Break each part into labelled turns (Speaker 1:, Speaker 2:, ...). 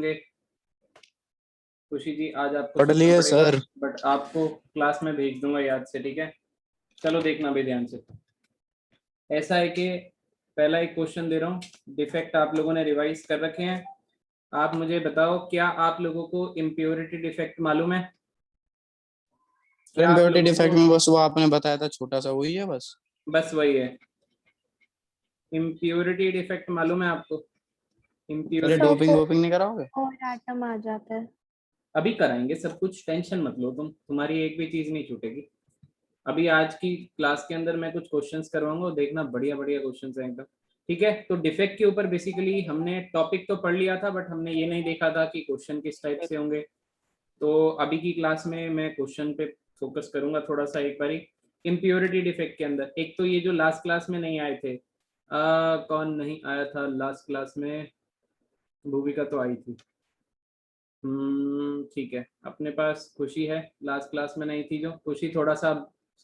Speaker 1: होंगे। खुशी जी आज आपको
Speaker 2: पढ़ लिए सर,
Speaker 1: बट आपको क्लास में भेज दूंगा याद से, ठीक है। चलो देखना भी ध्यान से। ऐसा है कि पहला एक क्वेश्चन दे रहा हूँ, डिफेक्ट आप लोगों ने रिवाइज कर रखे हैं। आप मुझे बताओ, क्या आप लोगों को इम्प्योरिटी डिफेक्ट मालूम है? क्या आप
Speaker 2: इम्प्योरिटी
Speaker 1: लोगों
Speaker 2: डिफेक्ट
Speaker 1: को
Speaker 2: में बस वो आपने बताया था छोटा सा वही है बस।
Speaker 1: बस वही है, इम्प्योरिटी डिफेक्ट मालूम है आपको?
Speaker 2: फिर
Speaker 1: इम्प्योरिटी
Speaker 2: डोपिंग वोपिंग नहीं कराओगे?
Speaker 3: और एटम आ जाता है।
Speaker 1: अभी कराएंगे सब कुछ, टेंशन मत लो तुम, तुम्हारी एक भी चीज नहीं छूटेगी। अभी आज की क्लास के अंदर मैं कुछ क्वेश्चंस करवाऊंगा, देखना बढ़िया बढ़िया क्वेश्चंस हैं एकदम, ठीक है। तो डिफेक्ट के ऊपर बेसिकली हमने टॉपिक तो पढ़ लिया था, बट हमने ये नहीं देखा था कि क्वेश्चन किस टाइप से होंगे। तो अभी की क्लास में मैं क्वेश्चन पे फोकस करूंगा थोड़ा सा एक बारी। इम्प्योरिटी डिफेक्ट के अंदर एक तो ये जो लास्ट क्लास में नहीं आए थे, कौन नहीं आया था लास्ट क्लास में? भूमिका तो आई थी। ठीक है, अपने पास खुशी है, लास्ट क्लास में नहीं थी जो। खुशी थोड़ा सा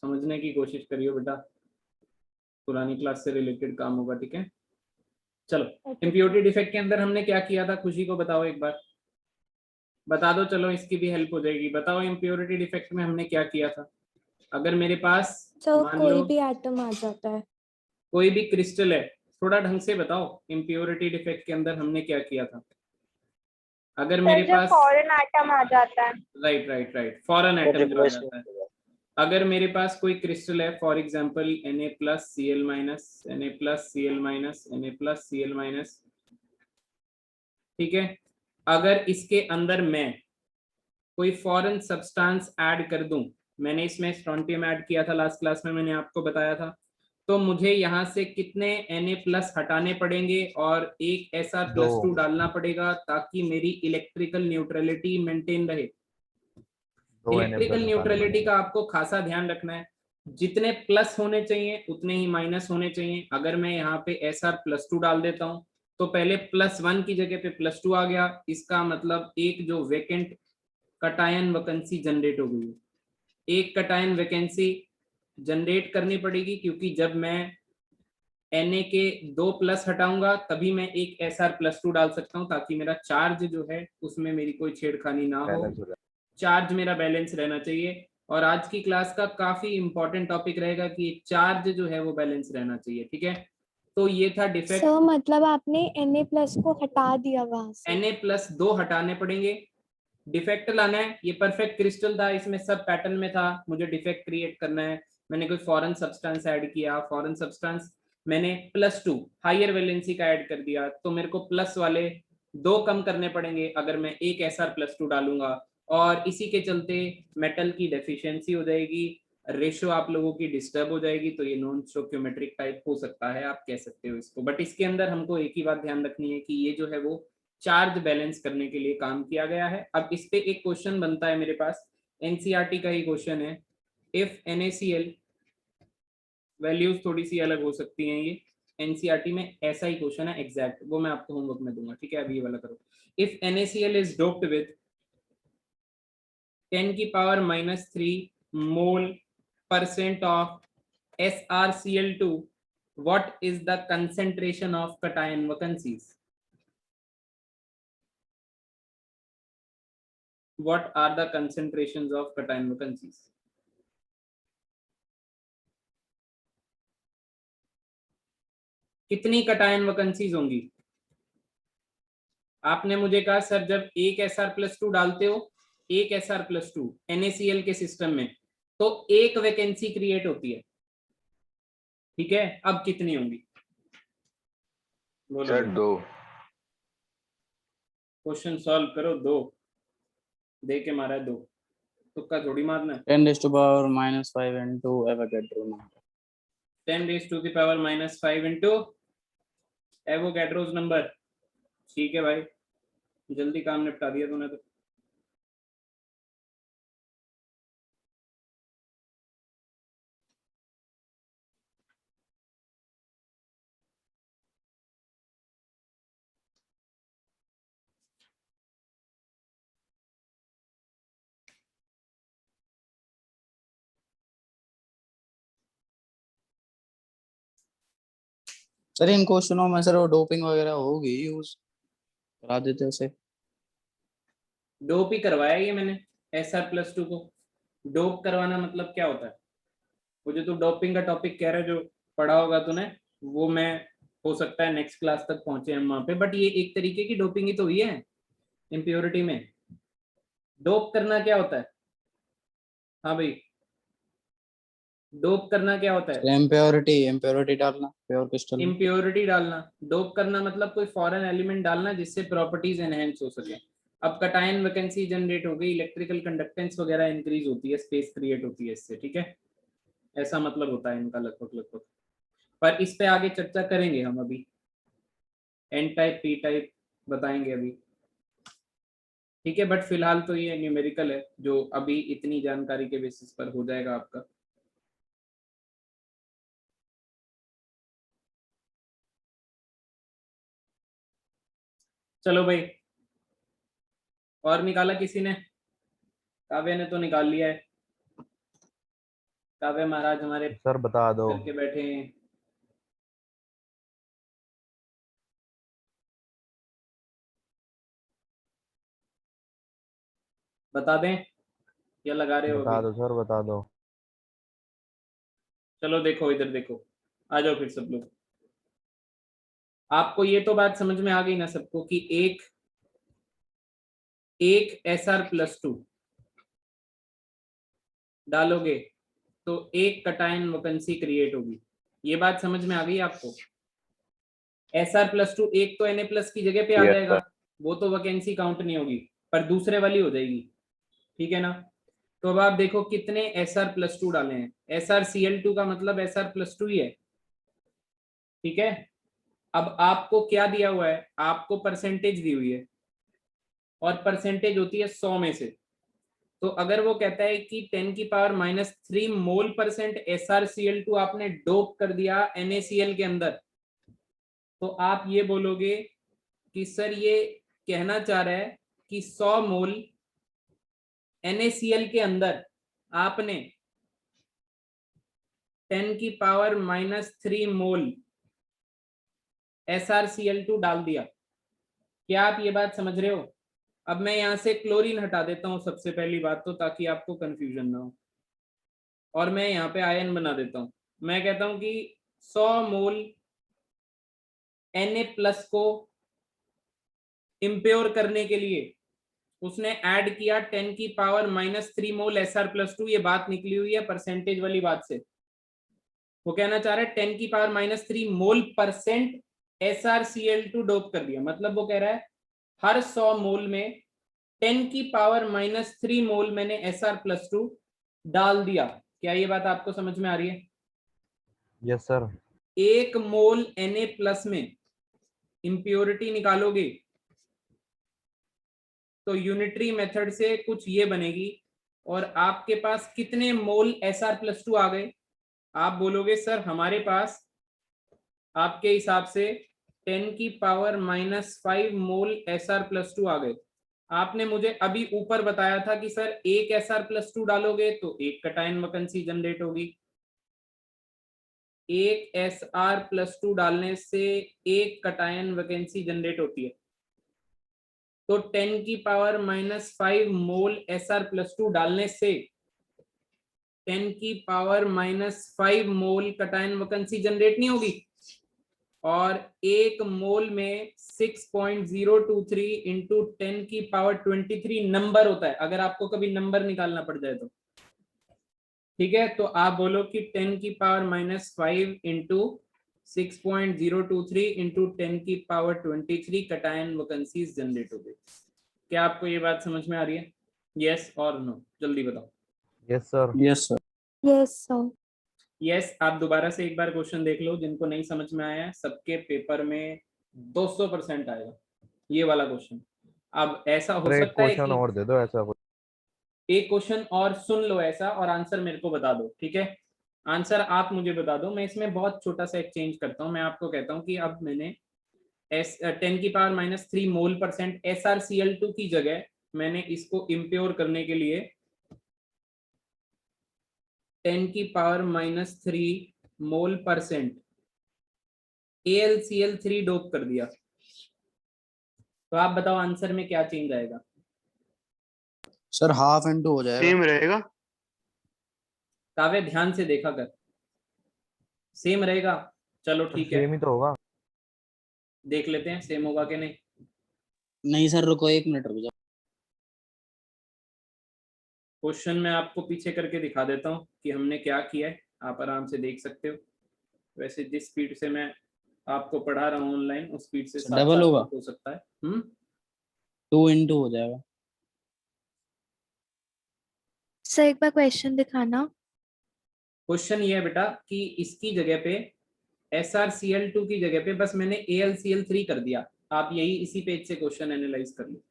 Speaker 1: समझने की कोशिश करियो बेटा, पुरानी क्लास से रिलेटेड काम होगा, ठीक है। चलो इम्प्योरिटी डिफेक्ट के अंदर हमने क्या किया था, खुशी को बताओ एक बार, बता दो, चलो इसकी भी हेल्प हो जाएगी। बताओ इम्प्योरिटी डिफेक्ट में हमने क्या किया था। अगर मेरे पास
Speaker 3: तो
Speaker 1: मान
Speaker 3: कोई
Speaker 1: लो
Speaker 3: भी एटम आ जाता है।
Speaker 1: कोई भी क्रिस्टल है, थोड़ा ढंग से बताओ इम्प्योरिटी डिफेक्ट के अंदर हमने क्या किया था। अगर मेरे
Speaker 3: जब
Speaker 1: पास
Speaker 3: फॉरेन एटम आ जाता है।
Speaker 1: Right right right, foreign atom जो आ जाता है। अगर मेरे पास कोई क्रिस्टल है, for example Na+Cl-, Na+Cl-, Na+Cl-, ठीक है। अगर इसके अंदर मैं कोई फॉरेन सब्सटेंस ऐड कर दूं, मैंने इसमें स्ट्रोंटियम ऐड किया था लास्ट क्लास में, मैंने आपको बताया था। तो मुझे यहाँ से कितने Na+ हटाने पड़ेंगे और एक Sr+2 डालना पड़ेगा ताकि मेरी इलेक्ट्रिकल न्यूट्रलिटी मेंटेन रहे। इलेक्ट्रिकल न्यूट्रलिटी का आपको खासा ध्यान रखना है, जितने प्लस होने चाहिए उतने ही माइनस होने चाहिए। अगर मैं यहाँ पे Sr+2 डाल देता हूँ तो पहले +1 की जगह पे +2 आ गया, इसका मतलब एक जो वेकेंट कटायन वैकेंसी जनरेट हो गई। एक कटायन वैकेंसी जनरेट करनी पड़ेगी, क्योंकि जब मैं Na के 2+ हटाऊंगा तभी मैं एक Sr+2 डाल सकता हूं, ताकि मेरा चार्ज जो है उसमें मेरी कोई छेड़खानी ना हो, चार्ज मेरा बैलेंस रहना चाहिए। और आज की क्लास का काफी इंपॉर्टेंट टॉपिक रहेगा कि चार्ज जो है वो बैलेंस रहना चाहिए, ठीक है। तो ये था डिफेक्ट।
Speaker 3: सर मतलब आपने Na+ को हटा दिया वहां से।
Speaker 1: Na+2 हटाने पड़ेंगे, डिफेक्ट लाना है। ये परफेक्ट क्रिस्टल था, इसमें सब पैटर्न में था, मुझे डिफेक्ट क्रिएट करना है। मैंने कोई फॉरेन सब्सटेंस ऐड किया, फॉरेन सब्सटेंस मैंने +2 हायर वैलेंसी का ऐड कर दिया, तो मेरे को प्लस वाले 2 कम करने पड़ेंगे अगर मैं एक Sr+2 डालूंगा। और इसी के चलते मेटल की डेफिशिएंसी हो जाएगी, रेशो आप लोगों की डिस्टर्ब हो जाएगी। तो ये नॉन स्टोक्योमेट्रिक टाइप हो सकता है, आप कह सकते हो इसको। बट इसके अंदर हमको एक ही बात ध्यान रखनी है कि ये जो है वो चार्ज बैलेंस करने के लिए काम किया गया है। अब इस पे एक क्वेश्चन बनता है मेरे पास, एनसीईआरटी का ही क्वेश्चन है। इफ NaCl, वैल्यूज थोड़ी सी अलग हो सकती हैं, ये एनसीईआरटी में ऐसा ही क्वेश्चन है एग्जैक्ट, वो मैं आपको होमवर्क में दूंगा, ठीक है। अभी ये वाला करो। If NaCl is doped with 10⁻³ mole % of SrCl2, what is the concentration of cation vacancies? What are the concentrations of cation vacancies? कितनी कटायन वैकेंसीज होंगी? आपने मुझे कहा सर जब एक Sr+2 डालते हो, एक Sr+2 NaCl के सिस्टम में, तो एक वैकेंसी क्रिएट होती है, ठीक है। अब कितनी होंगी?
Speaker 4: सर 2।
Speaker 1: क्वेश्चन सॉल्व करो, 2 दे के मारा है, 2 तुक्का थोड़ी मारना है।
Speaker 2: 10⁻⁻5 into Avogadro number.
Speaker 1: 10⁻⁻5 into Avogadro's number, ठीक है भाई, जल्दी काम निपटा दिया तूने तो।
Speaker 2: सर इन क्वेश्चनों में सर वो डोपिंग वगैरह होगी यूज करा देते उसे।
Speaker 1: डोप ही करवाया ये मैंने Sr+2 को। डोप करवाना मतलब क्या होता है? वो जो तू डोपिंग का टॉपिक कह रहा है, जो पढ़ा होगा तूने, वो मैं हो सकता है नेक्स्ट क्लास तक पहुंचे हम वहां पे, बट ये एक तरीके की डोपिंग ही तो हुई है इम्प्योरिटी में। डोप करना क्या होता है? हाँ भाई, डोप करना क्या होता है?
Speaker 2: इम्प्योरिटी डालना प्योर क्रिस्टल में।
Speaker 1: इम्प्योरिटी डालना। डोप करना मतलब कोई फॉरेन एलिमेंट डालना जिससे प्रॉपर्टीज एनहेंस हो सके। अब कटायन वैकेंसी जनरेट हो गई, इलेक्ट्रिकल कंडक्टेंस वगैरह इंक्रीज होती है, स्पेस क्रिएट होती है इससे, ठीक है। ऐसा मतलब होता है इनका लगभग लगभग, पर इस पे आगे चर्चा करेंगे हम। अभी एन टाइप पी टाइप बताएंगे अभी, ठीक है। बट फिलहाल तो ये न्यूमेरिकल है जो अभी इतनी जानकारी के बेसिस पर हो जाएगा आपका। चलो भाई, और निकाला किसी ने? काव्य ने तो निकाल लिया है। काव्य महाराज हमारे
Speaker 4: सर बता दो।
Speaker 1: करके बैठे हैं। बता दें या लगा रहे हो
Speaker 4: बता
Speaker 1: अभी?
Speaker 4: दो सर, बता दो।
Speaker 1: चलो देखो, इधर देखो, आ जाओ फिर सब लोग। आपको ये तो बात समझ में आ गई ना सबको कि एक Sr+2 डालोगे तो एक कटायन वैकेंसी क्रिएट होगी। ये बात समझ में आ गई आपको? Sr+2 एक तो Na+ की जगह पे आ जाएगा, वो तो वैकेंसी काउंट नहीं होगी, पर दूसरे वाली हो जाएगी, ठीक है ना। तो अब आप देखो कितने Sr+2 डाले हैं। SrCl2 का मतलब Sr+2 ही है, ठीक है। अब आपको क्या दिया हुआ है? आपको परसेंटेज दी हुई है, और परसेंटेज होती है 100 में से। तो अगर वो कहता है कि 10⁻³ मोल परसेंट SrCl2 आपने डोप कर दिया NaCl के अंदर, तो आप ये बोलोगे कि सर ये कहना चाह रहा है कि 100 मोल NaCl के अंदर आपने 10⁻³ मोल SrCl2 डाल दिया। क्या आप ये बात समझ रहे हो? अब मैं यहां से क्लोरीन हटा देता हूं सबसे पहली बात तो, ताकि आपको कंफ्यूजन ना हो, और मैं यहाँ पे आयन बना देता हूं। मैं कहता हूं कि 100 मोल Na+ को इम्प्योर करने के लिए उसने ऐड किया 10⁻³ मोल Sr+2। ये बात निकली हुई है परसेंटेज वाली बात से। वो कहना चाह रहा है 10⁻³ मोल परसेंट SrCl2 डोप कर दिया। मतलब वो कह रहा है हर 100 मोल में 10⁻³ मोल मैंने Sr+2 डाल दिया। क्या ये बात आपको समझ में आ रही है?
Speaker 4: Yes sir.
Speaker 1: 1 मोल Na+ में इंप्योरिटी निकालोगे तो यूनिटरी मेथड से कुछ ये बनेगी, और आपके पास कितने मोल Sr+2 आ गए? आप बोलोगे सर हमारे पास आपके हिसाब से 10⁻⁻5 मोल Sr+2 आ गए। आपने मुझे अभी ऊपर बताया था कि सर एक Sr+2 डालोगे तो एक कटायन वैकेंसी जनरेट होगी। एक Sr+2 डालने से एक कटायन वैकेंसी जनरेट होती है। तो 10⁻⁻5 मोल Sr+2 डालने से 10⁻⁻5 मोल कटायन वैकेंसी जनरेट नहीं होगी, और एक मोल में 6.023 इंटू 10⁻23 नंबर होता है, अगर आपको कभी नंबर निकालना पड़ जाए तो, ठीक है। तो आप बोलो कि 10⁻⁻5 into 6.023 into 10⁻23 cation vacancies generate हो गई। क्या आपको ये बात समझ में आ रही है? यस और नो, जल्दी बताओ।
Speaker 4: Yes sir.
Speaker 2: Yes sir.
Speaker 3: Yes sir.
Speaker 1: Yes. आप दोबारा से एक बार क्वेश्चन देख लो, जिनको नहीं समझ में आया है सबके पेपर में 200% आएगा ये वाला क्वेश्चन। अब ऐसा हो
Speaker 4: एक
Speaker 1: सकता है
Speaker 4: क्वेश्चन
Speaker 1: कि
Speaker 4: और दे दो ऐसा कुछ।
Speaker 1: एक क्वेश्चन और सुन लो ऐसा, और आंसर मेरे को बता दो, ठीक है। आंसर आप मुझे बता दो, मैं इसमें बहुत छोटा सा एक चेंज करता हूँ। मैं आपको कहता हूँ कि अब मैंने 10⁻³ मोल परसेंट SrCl2 की जगह मैंने इसको इम्प्योर करने के लिए 10⁻³ मोल परसेंट AlCl3 डोप कर दिया। तो आप बताओ आंसर में क्या चेंज आएगा?
Speaker 2: सर हाफ इंटू हो जाएगा।
Speaker 5: सेम रहेगा।
Speaker 1: काव्य ध्यान से देखा कर, सेम रहेगा। चलो ठीक है,
Speaker 4: सेम ही तो होगा।
Speaker 1: देख लेते हैं सेम होगा कि नहीं।
Speaker 2: नहीं सर रुको, 1 मिनट रुक जाओ।
Speaker 1: क्वेश्चन मैं आपको पीछे करके दिखा देता हूँ कि हमने क्या किया है, आप आराम से देख सकते हो। वैसे जिस स्पीड से मैं आपको पढ़ा रहा हूँ ऑनलाइन, उस स्पीड से साथ
Speaker 2: डबल
Speaker 1: साथ
Speaker 2: होगा।
Speaker 1: वर्क हो सकता है।
Speaker 2: 2 इंटू हो जाएगा।
Speaker 3: सर एक बार क्वेश्चन दिखाना।
Speaker 1: क्वेश्चन ये है बेटा कि इसकी जगह पे SrCl2 की जगह पे बस मैंने AlCl3 कर दिया। आप यही इसी पेज से क्वेश्चन एनालाइज कर लो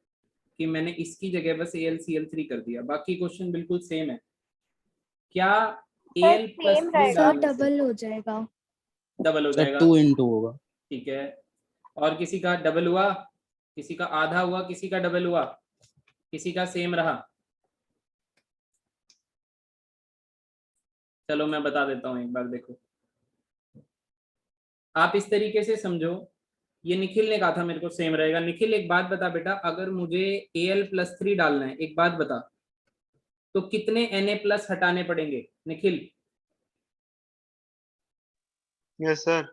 Speaker 1: कि मैंने इसकी जगह बस AlCl3 कर दिया, बाकी क्वेश्चन बिल्कुल सेम है। क्या Al प्लस 3
Speaker 3: सर
Speaker 1: डालने से
Speaker 3: डबल हो जाएगा।
Speaker 1: डबल हो
Speaker 2: सर
Speaker 1: जाएगा?
Speaker 2: 2 इंटू होगा।
Speaker 1: ठीक है, और किसी का डबल हुआ, किसी का आधा हुआ, किसी का डबल हुआ, किसी का सेम रहा? चलो मैं बता देता हूँ एक बार, देखो आप इस तरीके से समझो। ये निखिल ने कहा था मेरे को सेम रहेगा। निखिल एक बात बता बेटा, अगर मुझे Al+3 डालना है, एक बात बता, तो कितने Na+ हटाने पड़ेंगे निखिल?
Speaker 5: Yes sir.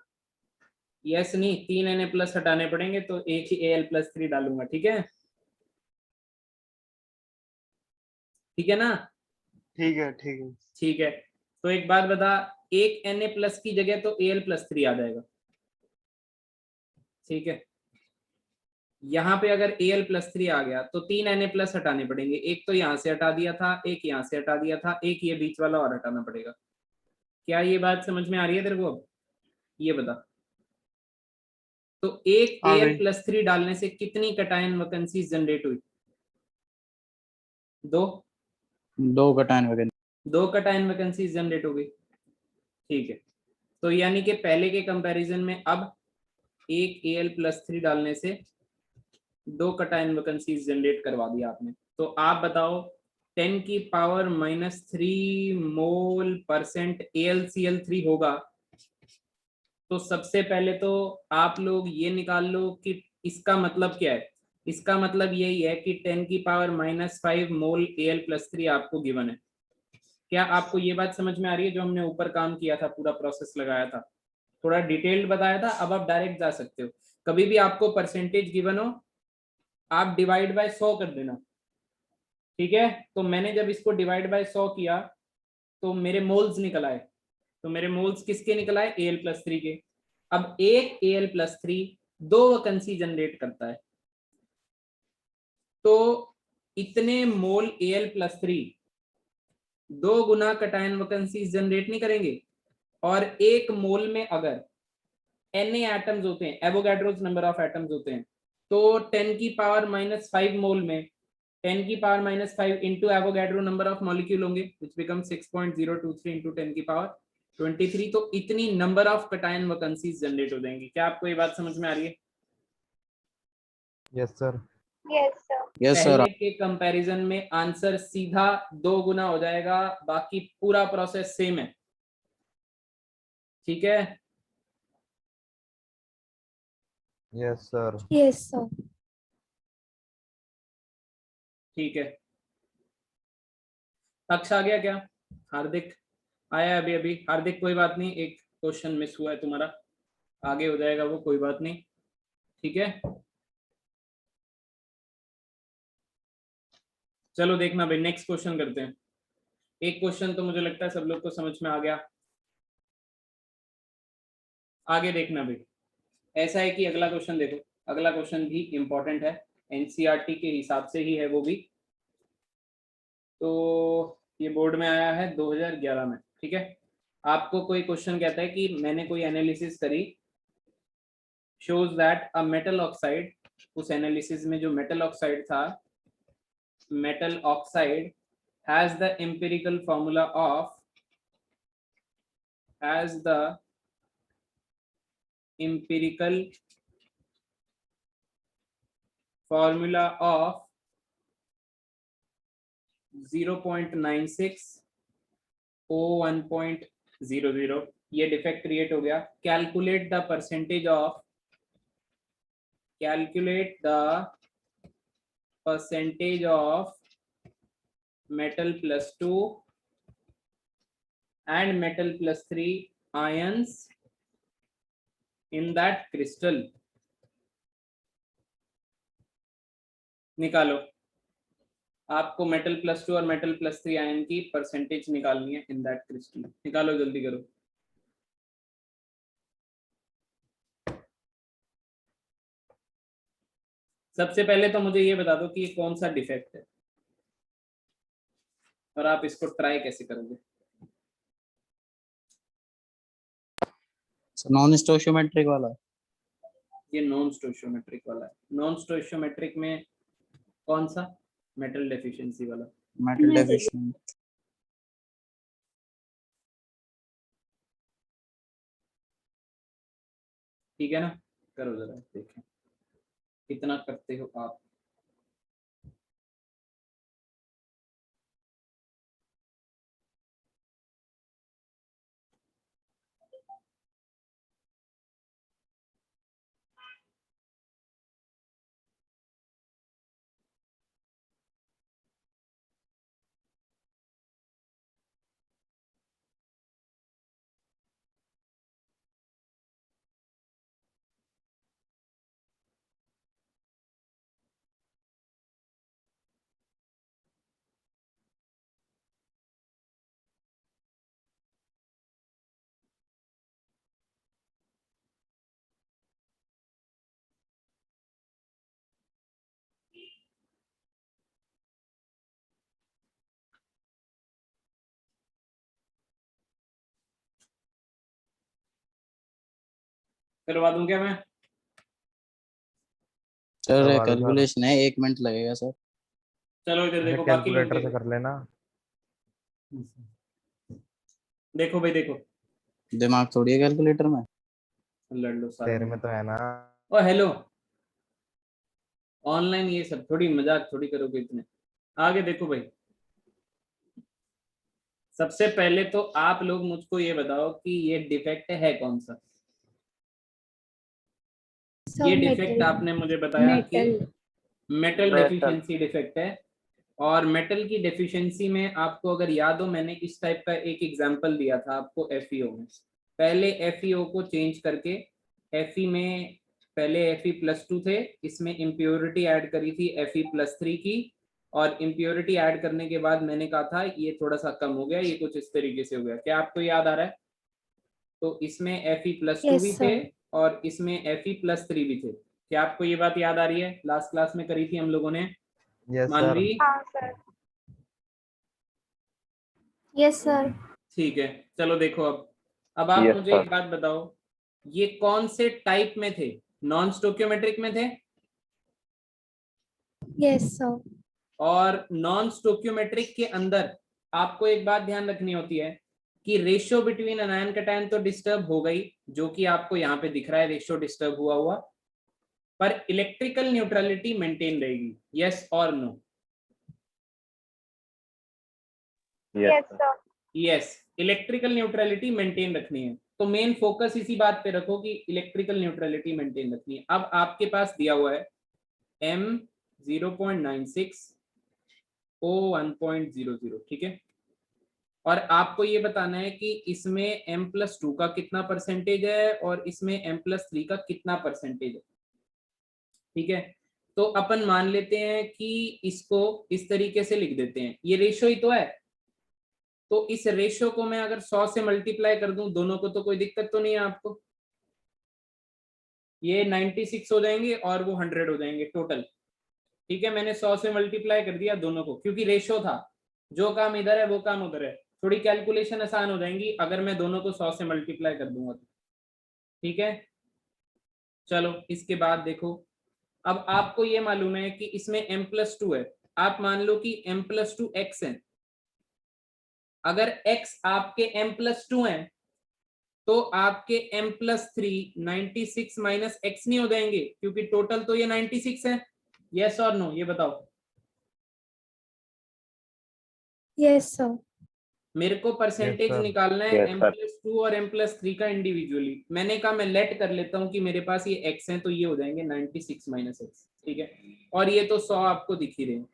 Speaker 1: यस नहीं, 3 Na+ हटाने पड़ेंगे, तो एक ही Al+3 डालूंगा। ठीक है, ठीक है ना?
Speaker 5: ठीक है ठीक है।
Speaker 1: ठीक है, तो एक बात बता, एक Na+ की जगह तो Al+3 आ जाएगा। ठीक है, यहाँ पे अगर Al+3 आ गया तो 3 Na+ हटाने पड़ेंगे। एक तो यहाँ से हटा दिया था, एक यहाँ से हटा दिया था, एक ये बीच वाला और हटाना पड़ेगा। क्या ये बात समझ में आ रही है तेरे को? अब ये बता, तो एक
Speaker 5: आ गई।
Speaker 1: Al+3 डालने से कितनी कटायन वैकेंसीज जनरेट हुई? 2
Speaker 2: 2 कटान वगैरह।
Speaker 1: 2 कटायन वैकेंसीज जनरेट हो गई। ठीक है, तो यानी कि पहले के कंपैरिजन में अब एक Al+3 डालने से 2 कटायन वैकेंसीज जनरेट करवा दिया आपने। तो आप बताओ 10⁻³ मोल परसेंट AlCl3 होगा, तो सबसे पहले तो आप लोग ये निकाल लो कि इसका मतलब क्या है। इसका मतलब यही है कि 10⁻⁵ मोल Al+3 आपको गिवन है। क्या आपको ये बात समझ में आ रही है? जो हमने ऊपर काम किया था, पूरा प्रोसेस लगाया था, थोड़ा डिटेल्ड बताया था। अब आप डायरेक्ट जा सकते हो। कभी भी आपको परसेंटेज गिवन हो, आप डिवाइड बाय 100 कर देना। ठीक है, तो मैंने जब इसको डिवाइड बाय 100 किया तो मेरे मोल्स निकल आए। तो मेरे मोल्स किसके निकल आए? Al+3 के। अब एक Al+3 2 वैकेंसी जनरेट करता है, तो इतने मोल Al+3 2 गुना कटायन वैकेंसीज जनरेट नहीं करेंगे। और एक मोल में अगर Na एटम्स होते हैं, एवोगैड्रोस नंबर ऑफ एटम्स होते हैं, तो 10⁻⁵ मोल में 10⁻⁵ into Avogadro number of molecule होंगे, विच बिकम 6.023 इंटू 10⁻23। तो इतनी number of cation vacancies generate हो जाएंगी। क्या आपको ये बात समझ में आ रही है?
Speaker 4: Yes sir.
Speaker 2: Yes sir.
Speaker 1: पहले के कंपैरिजन में आंसर सीधा 2 गुना हो जाएगा, बाकी पूरा प्रोसेस सेम है। ठीक है,
Speaker 4: यस सर।
Speaker 3: Yes sir.
Speaker 1: ठीक है। अक्ष आ गया क्या? हार्दिक आया अभी अभी? हार्दिक कोई बात नहीं, एक क्वेश्चन मिस हुआ है तुम्हारा, आगे हो जाएगा वो, कोई बात नहीं। ठीक है, चलो देखना भाई, नेक्स्ट क्वेश्चन करते हैं। एक क्वेश्चन तो मुझे लगता है सब लोग को समझ में आ गया। आगे देखना भाई, ऐसा है कि अगला क्वेश्चन देखो, अगला क्वेश्चन भी इंपॉर्टेंट है, एनसीईआरटी के हिसाब से ही है वो भी। तो ये बोर्ड में आया है 2011 में। ठीक है, आपको कोई क्वेश्चन कहता है कि मैंने कोई एनालिसिस करी, shows that a metal oxide, उस एनालिसिस में जो मेटल ऑक्साइड था, metal oxide has the empirical formula of of 0.96 O1.00। ये डिफेक्ट क्रिएट हो गया। Calculate the percentage of metal plus 2 and metal plus 3 ions in that crystal. निकालो, आपको metal plus 2 और मेटल प्लस 3 आयन की percentage निकालनी है इन दैट क्रिस्टल। निकालो, जल्दी करो। सबसे पहले तो मुझे ये बता दो कि ये कौन सा डिफेक्ट है और आप इसको ट्राई कैसे करोगे।
Speaker 2: नॉन स्टोशियोमेट्रिक वाला।
Speaker 1: ये नॉन स्टोशियोमेट्रिक वाला है। नॉन स्टोशियोमेट्रिक में कौन सा? मेटल डेफिशिएंसी वाला।
Speaker 2: Metal deficiency.
Speaker 1: ठीक है ना, करो जरा, देखें कितना करते हो आप। करवा दूं क्या मैं?
Speaker 2: सर
Speaker 4: करवा दो सर।
Speaker 2: कैलकुलेशन है, 1 मिनट लगेगा सर।
Speaker 1: चलो इधर
Speaker 4: अच्छा,
Speaker 1: देखो, बाकी लोग
Speaker 4: कैलकुलेटर से
Speaker 1: देखो।
Speaker 4: कर लेना।
Speaker 1: देखो भाई, देखो,
Speaker 2: दिमाग थोड़ी है कैलकुलेटर में।
Speaker 1: लड़ लो
Speaker 4: तेरे
Speaker 1: सारे।
Speaker 4: में तो है ना।
Speaker 1: ओ हेलो, ऑनलाइन ये सब थोड़ी मजाक थोड़ी करोगे इतने। आगे देखो भाई, सबसे पहले तो आप लोग मुझको ये बताओ कि ये डिफेक्ट है कौन सा।
Speaker 3: सब
Speaker 1: ये डिफेक्ट आपने मुझे बताया कि मेटल डेफिशिएंसी डिफेक्ट है। और मेटल की डेफिशिएंसी में आपको अगर याद हो, मैंने इस टाइप का एक एग्जांपल दिया था आपको FeO में। पहले FeO को चेंज करके Fe में पहले Fe+2 थे, इसमें इम्प्योरिटी ऐड करी थी Fe+3 की, और इम्प्योरिटी ऐड करने के बाद मैंने कहा था ये थोड़ा सा कम हो गया, ये कुछ इस तरीके से हो गया। क्या आपको याद आ रहा है? तो इसमें Fe+2 भी थे और इसमें Fe+3 भी थे। क्या आपको ये बात याद आ रही है? लास्ट क्लास में करी थी हम लोगों ने।
Speaker 4: Yes sir.
Speaker 1: मानवी?
Speaker 3: हाँ सर। Yes sir.
Speaker 1: ठीक है, चलो देखो अब आप मुझे एक बात बताओ, ये कौन से टाइप में थे? नॉन स्टोकियोमेट्रिक में थे।
Speaker 3: Yes sir.
Speaker 1: और नॉन स्टोकियोमेट्रिक के अंदर आपको एक बात ध्यान रखनी होती है कि रेशियो बिटवीन अनायन कैटायन तो डिस्टर्ब हो गई, जो कि आपको यहाँ पे दिख रहा है, रेशियो डिस्टर्ब हुआ हुआ, पर इलेक्ट्रिकल न्यूट्रलिटी मेंटेन रहेगी। यस और no?
Speaker 3: Yes sir.
Speaker 1: Yes, electrical neutrality maintain रखनी है। तो मेन फोकस इसी बात पे रखो कि इलेक्ट्रिकल न्यूट्रलिटी मेंटेन रखनी है। अब आपके पास दिया हुआ है M 0.96 O 1.00, ठीक है। और आपको ये बताना है कि इसमें M+2 का कितना परसेंटेज है और इसमें M+3 का कितना परसेंटेज है, ठीक है। तो अपन मान लेते हैं कि इसको इस तरीके से लिख देते हैं, ये रेशियो ही तो है। तो इस रेशियो को मैं अगर 100 से मल्टीप्लाई कर दूं दोनों को, तो कोई दिक्कत तो नहीं है आपको। ये 96 हो जाएंगे और वो 100 हो जाएंगे टोटल, ठीक है। मैंने 100 से मल्टीप्लाई कर दिया दोनों को, क्योंकि रेशियो था, जो काम इधर है वो काम उधर है। थोड़ी कैलकुलेशन आसान हो जाएंगी अगर मैं दोनों को 100 से मल्टीप्लाई कर दूंगा तो, ठीक है। चलो इसके बाद देखो, अब आपको ये मालूम है कि इसमें M+2 है। आप मान लो कि M+2 x है। अगर x आपके M+2 है तो आपके M+3 96 माइनस x नहीं हो जाएंगे, क्योंकि टोटल तो ये 96 है। यस और नो, ये बताओ।
Speaker 3: Yes sir.
Speaker 1: मेरे को परसेंटेज
Speaker 4: sir.
Speaker 1: निकालना है M+2 और M+3 का इंडिविजुअली। मैंने कहा मैं लेट कर लेता हूं कि मेरे पास ये x है, तो ये हो जाएंगे 96 माइनस x, ठीक है। और ये तो 100 आपको दिख ही रहे हैं।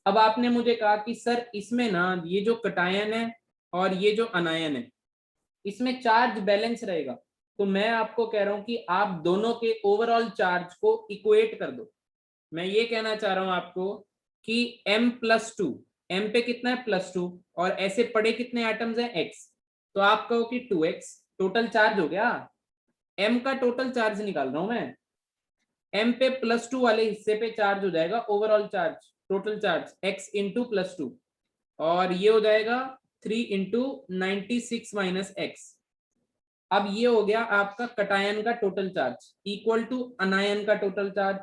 Speaker 1: अब आपने मुझे कहा कि सर इसमें ना ये जो कटायन है और ये जो अनायन है इसमें चार्ज बैलेंस रहेगा, तो मैं आपको कह रहा हूं कि आप दोनों के ओवरऑल चार्ज को इक्वेट कर दो। मैं ये कहना चाह रहा हूं आपको कि m+2, m पे कितना है +2 और ऐसे पड़े कितने एटम्स हैं x, तो आप कहो कि 2x टोटल चार्ज हो गया। m का टोटल चार्ज निकाल रहा हूं मैं, m पे +2 वाले हिस्से पे चार्ज हो जाएगा overall charge, total charge x into +2 और ये हो जाएगा 3 इंटू 96 माइनस x। अब ये हो गया आपका कटायन का total charge equal to anion का टोटल चार्ज।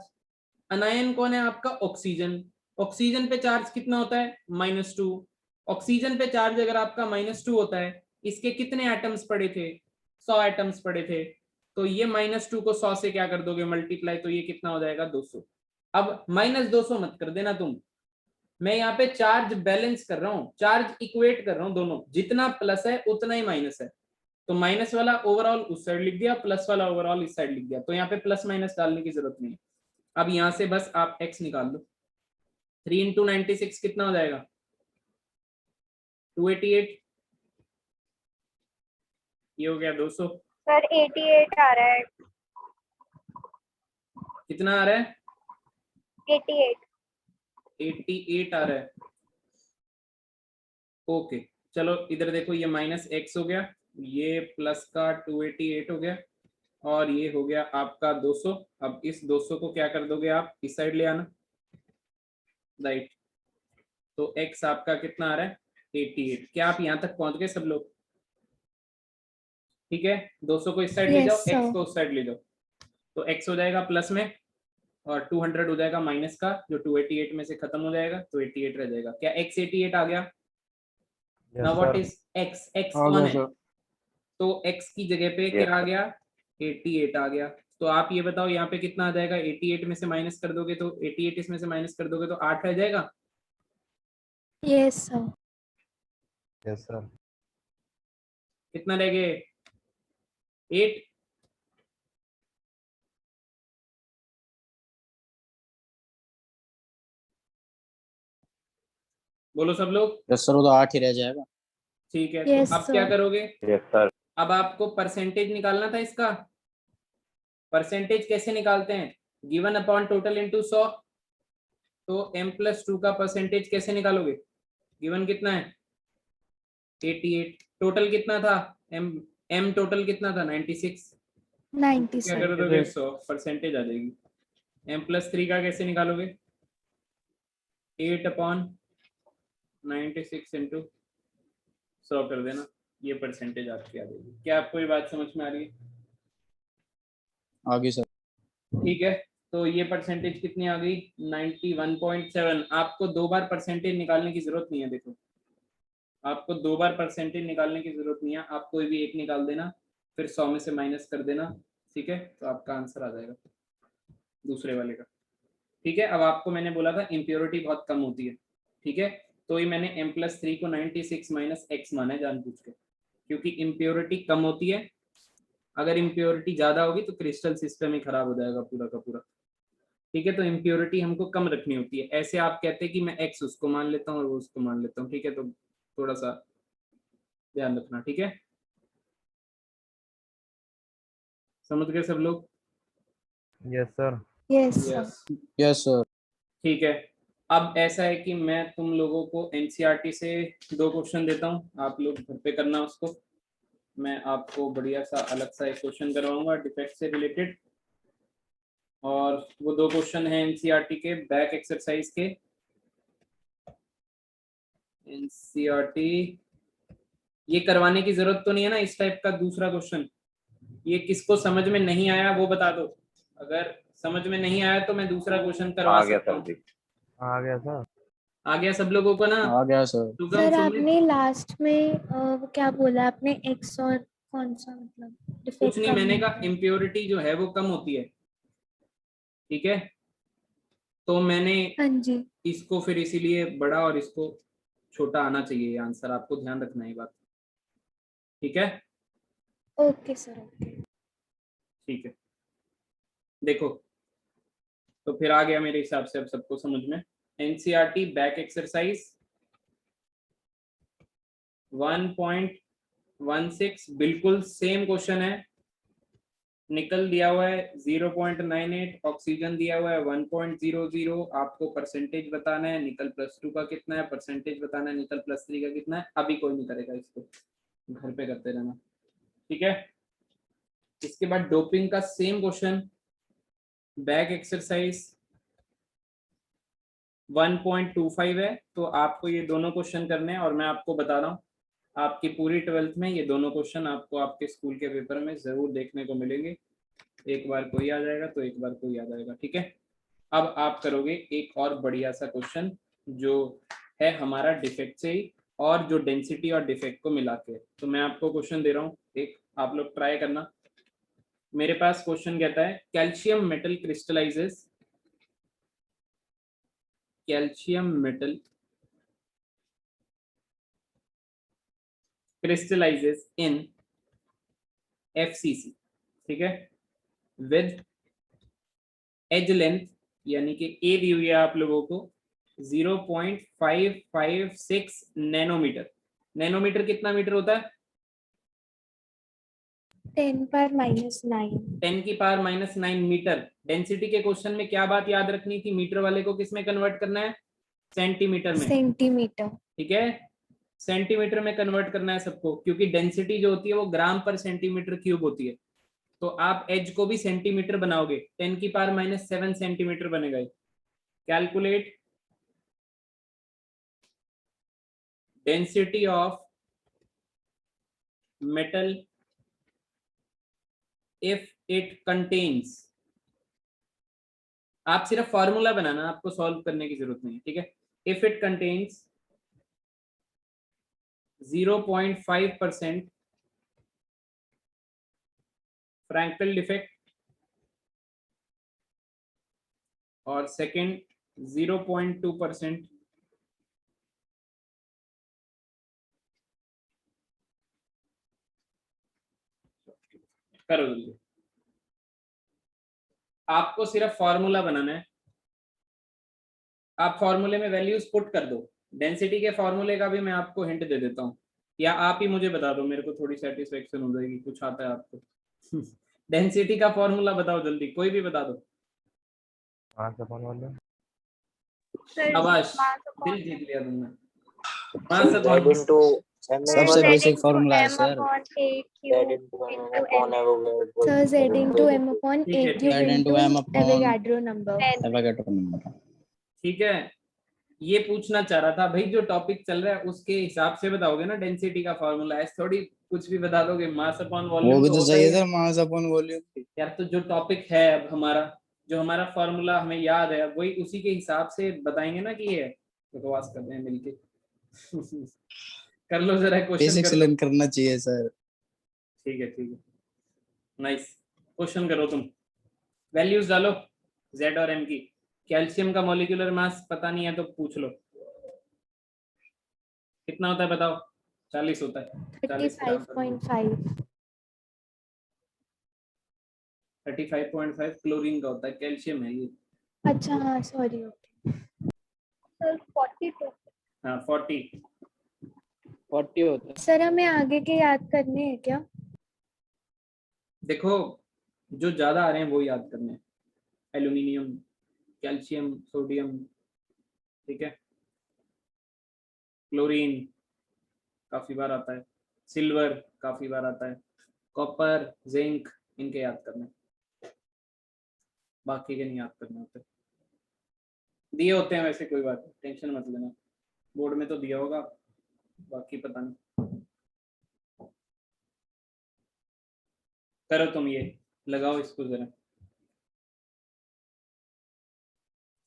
Speaker 1: अनायन कौन है आपका? ऑक्सीजन। ऑक्सीजन पे चार्ज कितना होता है? -2। ऑक्सीजन पे चार्ज अगर आपका -2 होता है, इसके कितने एटम्स पड़े थे? 100 एटम्स पड़े थे, तो ये -2 को 100 से क्या कर दोगे मल्टीप्लाई, तो ये कितना हो जाएगा? 200। अब -200 मत कर देना तुम, मैं यहाँ पे चार्ज बैलेंस कर रहा हूँ, चार्ज इक्वेट कर रहा हूँ दोनों, जितना प्लस है उतना ही माइनस है, तो माइनस वाला ओवरऑल उस साइड लिख दिया, प्लस वाला ओवरऑल इस साइड लिख दिया, तो यहाँ पे प्लस माइनस डालने की जरूरत नहीं है। अब यहाँ से बस आप x निकाल लो, 3 इंटू 96 कितना हो जाएगा? 288। ये हो गया 200।
Speaker 3: सर 88 आ रहा है।
Speaker 1: कितना आ रहा है?
Speaker 3: 88।
Speaker 1: 88 आ रहा है। ओके चलो इधर देखो, ये -x हो गया, ये प्लस का 288 हो गया और ये हो गया आपका 200। अब इस 200 को क्या कर दोगे आप? इस साइड ले आना, राइट। तो x आपका कितना आ रहा है? 88। क्या आप यहाँ तक पहुंच गए सब लोग? ठीक है, 200 को इस साइड ले
Speaker 3: Yes,
Speaker 1: जाओ,
Speaker 3: sir.
Speaker 1: x को उस साइड ले जाओ, तो x हो जाएगा प्लस में और 200 हो जाएगा माइनस का, जो 288 में से खत्म हो जाएगा, तो 88 रह जाएगा। क्या x 88 आ गया?
Speaker 4: Yes,
Speaker 1: now what
Speaker 4: sir.
Speaker 1: Is x? x
Speaker 2: आ
Speaker 1: कौन
Speaker 2: गया
Speaker 1: है?
Speaker 2: सर।
Speaker 1: तो x की जगह पे क्या आ गया? 88 आ गया। तो आप ये बताओ यहाँ पे कितना आ जाएगा? 88 में से माइनस कर दोगे तो 88 इसमें से माइनस कर दोगे तो 8 रह जाएगा।
Speaker 3: Yes, sir.
Speaker 4: Yes, sir.
Speaker 1: कितना रह गए? 8। बोलो सब लोग।
Speaker 2: यस सर, वो तो 8 ही रह जाएगा।
Speaker 1: ठीक है,
Speaker 3: Yes,
Speaker 1: तो अब क्या
Speaker 3: sir.
Speaker 1: करोगे?
Speaker 4: Yes, sir.
Speaker 1: अब आपको परसेंटेज निकालना था इसका। परसेंटेज कैसे निकालते हैं? Given upon total into 100। तो m+2 का परसेंटेज कैसे निकालोगे? गिवन कितना है? 88। टोटल कितना था? m टोटल कितना था? 96। क्या
Speaker 3: 97.
Speaker 1: कर दोगे? 100 परसेंटेज आ जाएगी। m+3 का कैसे निकालोगे? 8/96 इंटू 100 कर देना, ये परसेंटेज आपकी आ जाएगी। क्या आपको ये बात समझ में आ रही है?
Speaker 2: आगे सर।
Speaker 1: ठीक है, तो ये परसेंटेज कितनी आ गई? 91.7। आपको 2 बार परसेंटेज निकालने की जरूरत नहीं है। देखो, आपको 2 बार परसेंटेज निकालने की जरूरत नहीं है, आप कोई भी एक निकाल देना, फिर 100 में से माइनस कर देना, ठीक है, तो आपका आंसर आ जाएगा दूसरे वाले का। ठीक है, अब आपको मैंने बोला था इम्प्योरिटी बहुत कम होती है, ठीक है, तो ये मैंने m+3 को 96 माइनस x माना है जानबूझ के, क्योंकि इम्प्योरिटी कम होती है। अगर इम्प्योरिटी ज्यादा होगी तो क्रिस्टल सिस्टम ही खराब हो जाएगा पूरा का पूरा। ठीक है, तो इम्प्योरिटी हमको कम रखनी होती है। ऐसे आप कहते हैं कि मैं x उसको मान लेता हूँ और वो उसको मान लेता हूँ, ठीक है, तो थोड़ा सा ध्यान रखना। ठीक है, समझ गए सब लोग?
Speaker 4: Yes, sir.
Speaker 3: Yes, sir.
Speaker 2: Yes sir.
Speaker 1: ठीक है, अब ऐसा है कि मैं तुम लोगों को एनसीईआरटी से 2 क्वेश्चन देता हूँ, आप लोग घर पे करना उसको। मैं आपको बढ़िया सा अलग सा एक क्वेश्चन करवाऊंगा डिफेक्ट से रिलेटेड, और वो 2 क्वेश्चन है एनसीईआरटी के बैक एक्सरसाइज के। एनसीईआरटी ये करवाने की जरूरत तो नहीं है ना इस टाइप का दूसरा क्वेश्चन? ये किसको समझ में नहीं आया वो बता दो, अगर समझ में नहीं आया तो मैं दूसरा क्वेश्चन करवा सकता हूँ।
Speaker 4: आ गया सर।
Speaker 1: आ गया सब लोगों को ना?
Speaker 2: आ गया सर।
Speaker 1: सुगम,
Speaker 3: सर
Speaker 1: सुमित?
Speaker 3: आपने लास्ट में वो क्या बोला आपने? x और कौन सा मतलब
Speaker 1: कुछ
Speaker 3: डिफेक्ट
Speaker 1: नहीं, मैंने कहा इम्प्योरिटी जो है वो कम होती है, ठीक है, तो मैंने
Speaker 3: हाँ जी।
Speaker 1: इसको फिर इसीलिए बड़ा और इसको छोटा आना चाहिए ये आंसर, आपको ध्यान रखना है ये बात। ठीक है,
Speaker 3: ओके सर, ओके।
Speaker 1: ठीक है, देखो तो फिर आ गया मेरे हिसाब से अब सबको समझ में। एनसीईआरटी बैक एक्सरसाइज 1.16 बिल्कुल सेम क्वेश्चन है। निकल दिया हुआ है 0.98, ऑक्सीजन दिया हुआ है 1.00। आपको परसेंटेज बताना है निकल +2 का कितना है, परसेंटेज बताना है निकल +3 का कितना है। अभी कोई नहीं करेगा इसको, घर पे करते रहना, ठीक है। इसके बाद डोपिंग का सेम क्वेश्चन, बैक एक्सरसाइज 1.25 है। तो आपको ये दोनों क्वेश्चन करने हैं और मैं आपको बता रहा हूँ आपकी पूरी 12th में ये दोनों क्वेश्चन आपको आपके स्कूल के पेपर में जरूर देखने को मिलेंगे। एक बार कोई आ जाएगा तो एक बार कोई आ जाएगा, ठीक है। अब आप करोगे एक और बढ़िया सा क्वेश्चन जो है हमारा डिफेक्ट से ही, और जो डेंसिटी और डिफेक्ट को मिला के। तो मैं आपको क्वेश्चन दे रहा हूँ एक, आप लोग ट्राई करना। मेरे पास क्वेश्चन कहता है calcium metal crystallises, calcium metal crystallizes in FCC, ठीक है, with edge length यानी कि ए दी हुई है आप लोगों को 0.556 नैनोमीटर। नैनोमीटर कितना मीटर होता है?
Speaker 3: 10⁻⁹
Speaker 1: 10⁻⁹ मीटर। डेंसिटी के क्वेश्चन में क्या बात याद रखनी थी, मीटर वाले को किस में कन्वर्ट करना है? सेंटीमीटर में,
Speaker 3: सेंटीमीटर।
Speaker 1: ठीक है। सेंटीमीटर में कन्वर्ट करना है सबको, क्योंकि डेंसिटी जो होती है वो ग्राम पर सेंटीमीटर क्यूब होती है। तो आप एज को भी सेंटीमीटर बनाओगे, 10⁻⁷ सेंटीमीटर बनेगा। Calculate density of metal if it contains. आप सिर्फ फॉर्मूला बनाना, आपको सॉल्व करने की जरूरत नहीं है, ठीक है। If it contains 0.5% Frenkel defect और सेकंड 0.2% करो जल्दी। आपको सिर्फ फॉर्मूला बनाना है, आप फॉर्मूले में वैल्यूज पुट कर दो। डेंसिटी के फॉर्मूले का भी मैं आपको हिंट दे देता हूँ, या आप ही मुझे बता दो, मेरे को थोड़ी सेटिस्फेक्शन हो जाएगी, कुछ आता है आपको। डेंसिटी का फॉर्मूला बताओ जल्दी, कोई भी बता दो।
Speaker 4: हाँ सब वाले
Speaker 1: शाबाश, दिल जीत लिया तुमने।
Speaker 2: सबसे बेसिक फॉर्मूला है सर।
Speaker 3: सर Z/m/8
Speaker 1: ठीक है,
Speaker 3: cube
Speaker 2: Z into
Speaker 3: into
Speaker 2: M upon
Speaker 3: Avogadro number.
Speaker 2: Avogadro number.
Speaker 1: ठीक है। ये पूछना चाह रहा था भाई, जो टॉपिक चल रहा है उसके हिसाब से बताओगे ना डेंसिटी का फॉर्मूला, ऐसे थोड़ी कुछ भी बता दोगे। मास अपॉन
Speaker 2: वो
Speaker 1: वॉल्यूम
Speaker 2: भी
Speaker 1: तो
Speaker 2: तो
Speaker 1: होता
Speaker 2: सही
Speaker 1: ही
Speaker 2: है
Speaker 1: है
Speaker 2: सर, मास अपॉन वॉल्यूम।
Speaker 1: यार। तो जो टॉपिक है अब हमारा, जो हमारा फॉर्मूला हमें याद है, वही उसी के हिसाब से बताएंगे ना कि ये है। बकवास करते हैं मिलके। कर लो जरा क्वेश्चन
Speaker 2: बेसिक्स
Speaker 1: कर लो।
Speaker 2: लर्न करना चाहिए सर।
Speaker 1: ठीक है, ठीक है, नाइस। क्वेश्चन करो तुम, वैल्यूज डालो जेड और एम की। कैल्शियम का मॉलिक्यूलर मास पता नहीं है तो पूछ लो, कितना होता है बताओ? 40 होता है, 40 ग्राम पर मोल।
Speaker 3: 35.5।
Speaker 1: 35.5 क्लोरीन का होता है, कैल्शियम है ये।
Speaker 3: अच्छा हाँ सॉरी, ओके सर 42।
Speaker 1: हाँ 40।
Speaker 2: 40 होता है।
Speaker 3: सर हमें आगे के याद करने हैं क्या?
Speaker 1: देखो जो ज्यादा आ रहे हैं वो याद करने हैं, एल्यूमिनियम, कैल्शियम, सोडियम, ठीक है। क्लोरीन काफी बार आता है, सिल्वर काफी बार आता है, कॉपर, जिंक, इनके याद करने, बाकी के नहीं याद करने होते। दिए होते हैं वैसे, कोई बात नहीं, टेंशन मत लेना, बोर्ड में तो दिया होगा, बाकी पता नहीं। करो तुम ये, लगाओ इसको जरा।